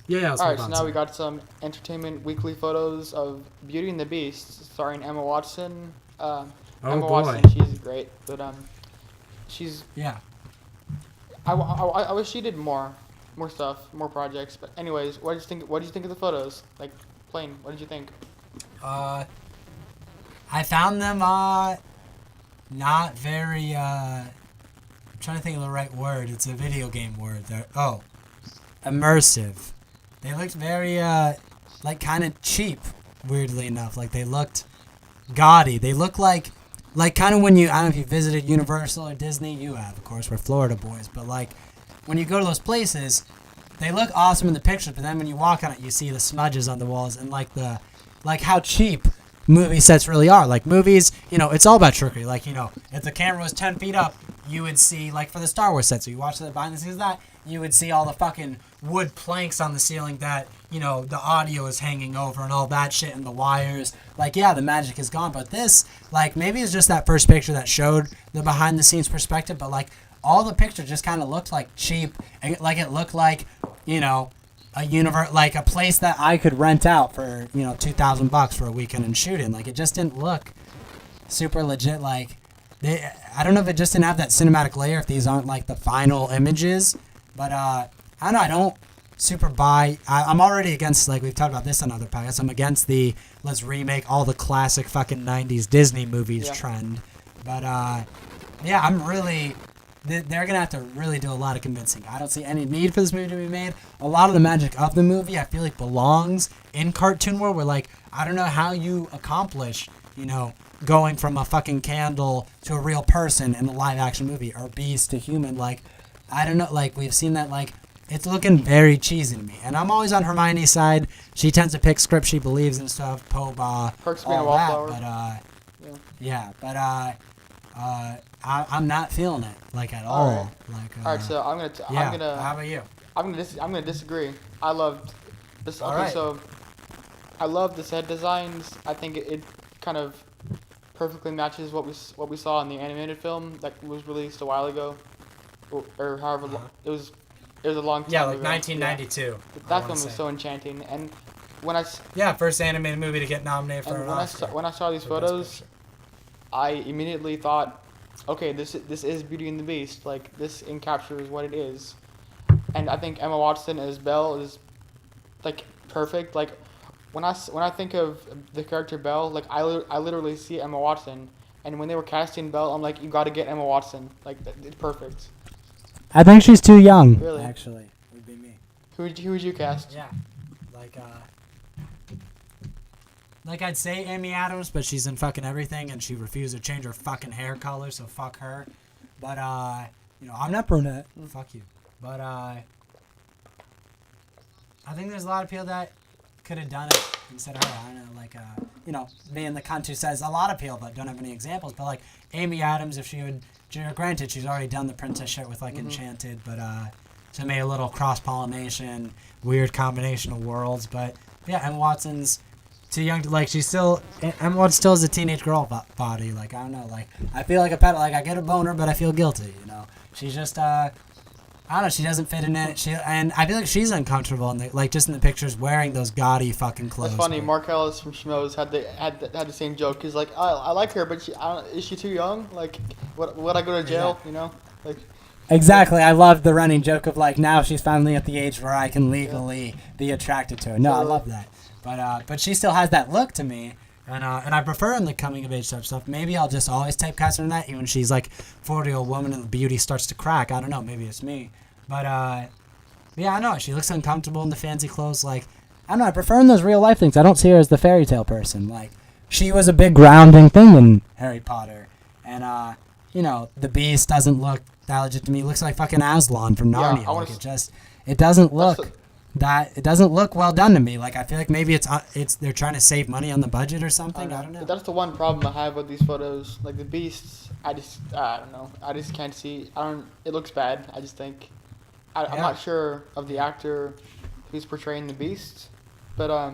Yeah, let's All move right. So on. now we got some Entertainment Weekly photos of Beauty and the Beast, starring Emma Watson. Emma boy. Watson, she's great, but she's. Yeah. I wish she did more stuff, more projects. But anyways, what did you think? What did you think of the photos? Like, plain. What did you think? I found them not very I'm trying to think of the right word. It's a video game word. Immersive. They looked very like kind of cheap, weirdly enough. Like they looked gaudy. They look like kind of when I don't know if you visited Universal or Disney. You have, of course. We're Florida boys, but like when you go to those places, they look awesome in the pictures. But then when you walk on it, you see the smudges on the walls and like how cheap movie sets really are. Like movies, it's all about trickery. Like if the camera was 10 feet up, you would see like for the Star Wars set. So you watch the behind the scenes of that, you would see all the fucking wood planks on the ceiling that the audio is hanging over and all that shit and the wires. Like yeah, the magic is gone. But this like maybe it's just that first picture that showed the behind the scenes perspective. But like all the pictures just kind of looked like cheap. And, like it looked like a universe, like a place that I could rent out for $2,000 for a weekend and shoot in. Like it just didn't look super legit. Like I don't know if it just didn't have that cinematic layer. If these aren't like the final images, but I don't know. I don't super buy. I'm already against, like we've talked about this on other podcasts. I'm against the let's remake all the classic fucking '90s Disney movies trend. But yeah, I'm really. They're going to have to really do a lot of convincing. I don't see any need for this movie to be made. A lot of the magic of the movie, I feel like, belongs in cartoon world where, like, I don't know how you accomplish, going from a fucking candle to a real person in a live-action movie or beast to human. Like, I don't know. Like, we've seen that, like, it's looking very cheesy to me. And I'm always on Hermione's side. She tends to pick scripts she believes in stuff. Poe, Perks being a wallflower. I'm not feeling it like at all. Like, all right, so I'm gonna. How about you? I'm gonna disagree. I loved this. All Okay, right. so I love the set designs. I think it kind of perfectly matches what we saw in the animated film that was released a while ago, or however long it was. It was a long time Yeah, like ago. 1992. Yeah. That film was so enchanting, and when first animated movie to get nominated for an Oscar. when I saw these photos, I immediately thought, okay, this is Beauty and the Beast. Like this encaptures what it is, and I think Emma Watson as Belle is like perfect. Like when I think of the character Belle, like I literally see Emma Watson, and when they were casting Belle, I'm like, you got to get Emma Watson. Like it's perfect. I think she's too young. Really? Actually, would be me. Who would you cast? Yeah, like I'd say Amy Adams, but she's in fucking everything, and she refused to change her fucking hair color, so fuck her. But I'm not brunette. Fuck you. But I think there's a lot of people that could have done it instead of her. I don't know, like me and the cunt who says a lot of people, but don't have any examples. But like Amy Adams, if she would, granted, she's already done the princess shit with like Enchanted, but so made a little cross pollination, weird combination of worlds. But yeah, Emma Watson's too young to, like, Emma Watson still has a teenage girl body. Like, I don't know, like, I feel like a pet, like, I get a boner, but I feel guilty, She's just, I don't know, she doesn't fit in it, and I feel like she's uncomfortable, just in the pictures, wearing those gaudy fucking clothes. That's funny, Mark Ellis from Schmoes had the same joke. He's like, I like her, but is she too young? Like, would I go to jail, Like. Exactly, I love the running joke of, like, now she's finally at the age where I can legally be attracted to her. No, I love that. But she still has that look to me, and I prefer in the coming of age type stuff. Maybe I'll just always typecast her in that, even when she's like 40-year-old woman and the beauty starts to crack. I don't know, maybe it's me, but yeah, I know she looks uncomfortable in the fancy clothes. Like I don't know, I prefer in those real life things. I don't see her as the fairy tale person. Like she was a big grounding thing in Harry Potter, and the Beast doesn't look that legit to me. It looks like fucking Aslan from Narnia. It doesn't look. It doesn't look well done to me. Like I feel like maybe it's they're trying to save money on the budget or something. I don't know. That's the one problem I have with these photos. Like the Beasts, I don't know. I just can't see. It looks bad. I just think. I'm not sure of the actor who's portraying the Beast, but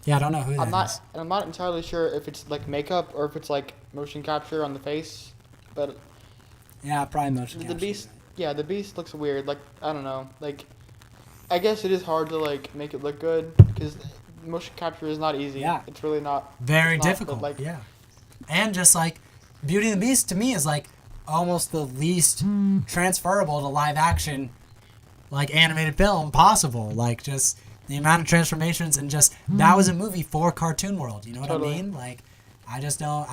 Yeah, I don't know who I'm that is. not entirely sure if it's like makeup or if it's like motion capture on the face, but Yeah, probably motion the capture. Beast. Yeah, the Beast looks weird. Like I don't know. Like I guess it is hard to like make it look good because motion capture is not easy. Yeah. It's really not. Very It's not, difficult. but, like, yeah. And just like Beauty and the Beast to me is like almost the least transferable to live action, like animated film possible. Like just the amount of transformations and just that was a movie for cartoon world. You know what Totally. I mean? Like I just don't.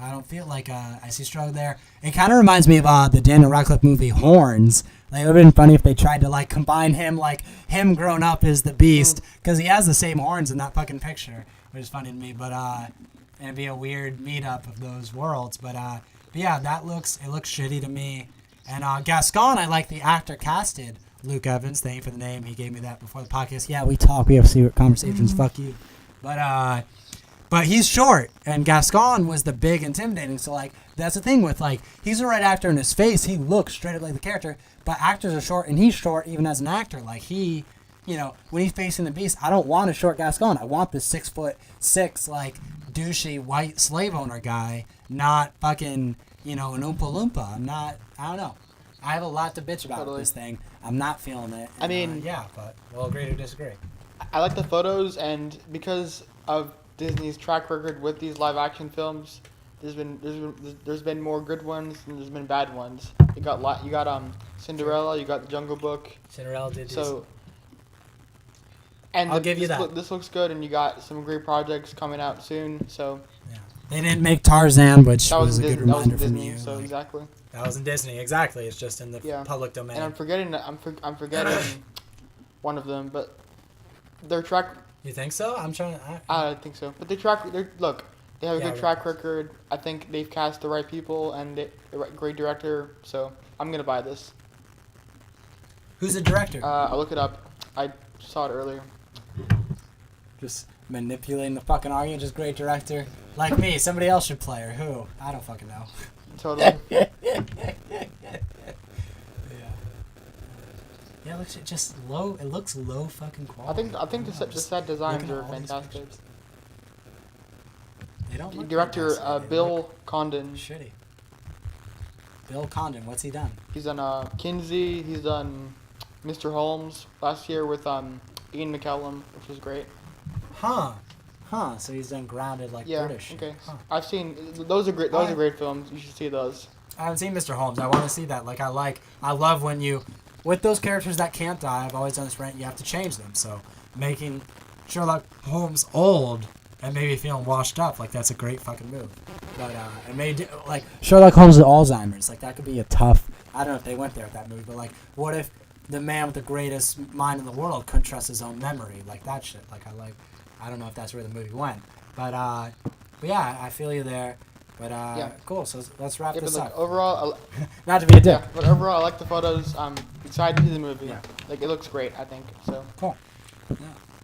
I don't feel like I see struggle there. It kind of reminds me of the Daniel Radcliffe movie Horns. Like, it would have been funny if they tried to like combine him, like him grown up as the Beast, because he has the same horns in that fucking picture, which is funny to me. But it'd be a weird meetup of those worlds. But yeah, it looks shitty to me. And Gascon, I like the actor casted, Luke Evans. Thank you for the name. He gave me that before the podcast. Yeah, we talk. We have secret conversations. Fuck you. But he's short, and Gascon was the big intimidating. So like that's the thing with like he's the right actor in his face. He looks straight up like the character. But actors are short, and he's short even as an actor. Like he, when he's facing the Beast, I don't want a short Gascon. I want the 6'6" like douchey white slave owner guy, not fucking an Oompa Loompa. I don't know. I have a lot to bitch about with this thing. I'm not feeling it. I mean, yeah, but we'll agree to disagree. I like the photos, and because of Disney's track record with these live action films, there's been more good ones than there's been bad ones. You got Cinderella, you got The Jungle Book. Cinderella did so. And I'll give you that. This looks good, and you got some great projects coming out soon. So. Yeah. They didn't make Tarzan, which was a good reminder from Disney, you. So like, exactly. That was in Disney, exactly. It's just in the public domain. And I'm forgetting one of them, but their track. You think so? I'm trying to. I think so, but they have a good track record. I think they've cast the right people and the great director. So I'm gonna buy this. Who's the director? I'll look it up. I saw it earlier. Just manipulating the fucking argument. Just great director. Like me, somebody else should play her. Who? I don't fucking know. Totally. Yeah, it looks just low. It looks low fucking quality. I think the set designs are fantastic. They don't look Director fantastic. Bill Condon. Shitty. Bill Condon, what's he done? He's done Kinsey. He's done Mr. Holmes last year with Ian McKellen, which was great. Huh. So he's done Grounded like British. Okay. Huh. I've seen those are great. Those are great films. You should see those. I haven't seen Mr. Holmes. I want to see that. I love when you, with those characters that can't die. I've always done this rant. You have to change them. So making Sherlock Holmes old and maybe feeling washed up, like that's a great fucking move. But it made like Sherlock Holmes with Alzheimer's. Like that could be a tough. I don't know if they went there with that movie, but like, what if the man with the greatest mind in the world couldn't trust his own memory? Like that shit. I don't know if that's where the movie went, but yeah, I feel you there. But cool. So let's wrap this up. Overall, not to be a dick. Yeah, but overall, I like the photos. I'm excited to see the movie. Yeah. Like it looks great. I think so. Cool. Yeah.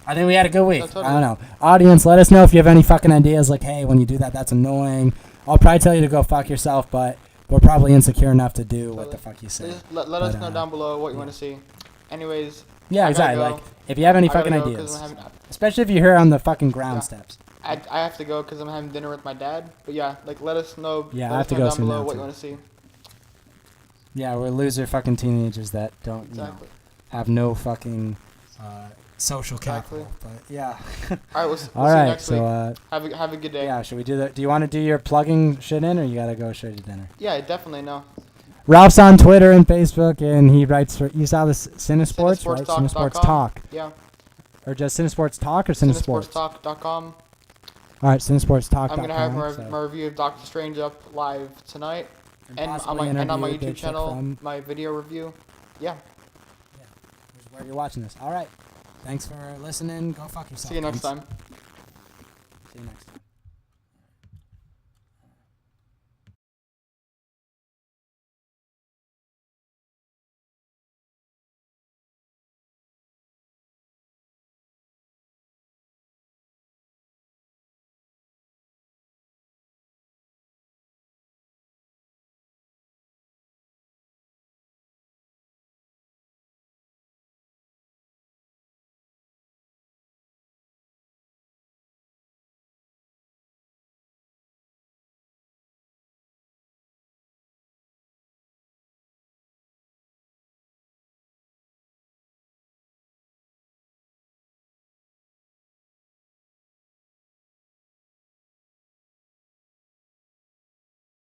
I think we had a good week. No, totally. I don't know. Audience, let us know if you have any fucking ideas. Like, hey, when you do that, that's annoying. I'll probably tell you to go fuck yourself, but we're probably insecure enough to do what the fuck you say. Just let us know down below what you want to see. Anyways. Yeah, exactly. Like, if you have any fucking ideas, especially if you're here on the fucking ground steps. I have to go because I'm having dinner with my dad. But yeah, like let us know. Yeah, I have to go down below soon. What you want to see. Yeah, we're loser fucking teenagers that don't have no fucking social capital. But yeah. All right, we'll see you next week. Have a good day. Yeah, should we do that? Do you want to do your plugging shit in, or you gotta go straight to dinner? Yeah, definitely no. Ralph's on Twitter and Facebook, and he writes for. You saw this Cinesports, right? Cinesports Talk. Yeah. Or just Cinesports Talk or Cinesports? Cinesportstalk.com. All right, Cinesportstalk.com. I'm gonna have my review of Doctor Strange up live tonight, and on my YouTube channel, my video review. Yeah. Here's where you're watching this. All right. Thanks for listening. Go fuck yourself. See you next time. See you next time.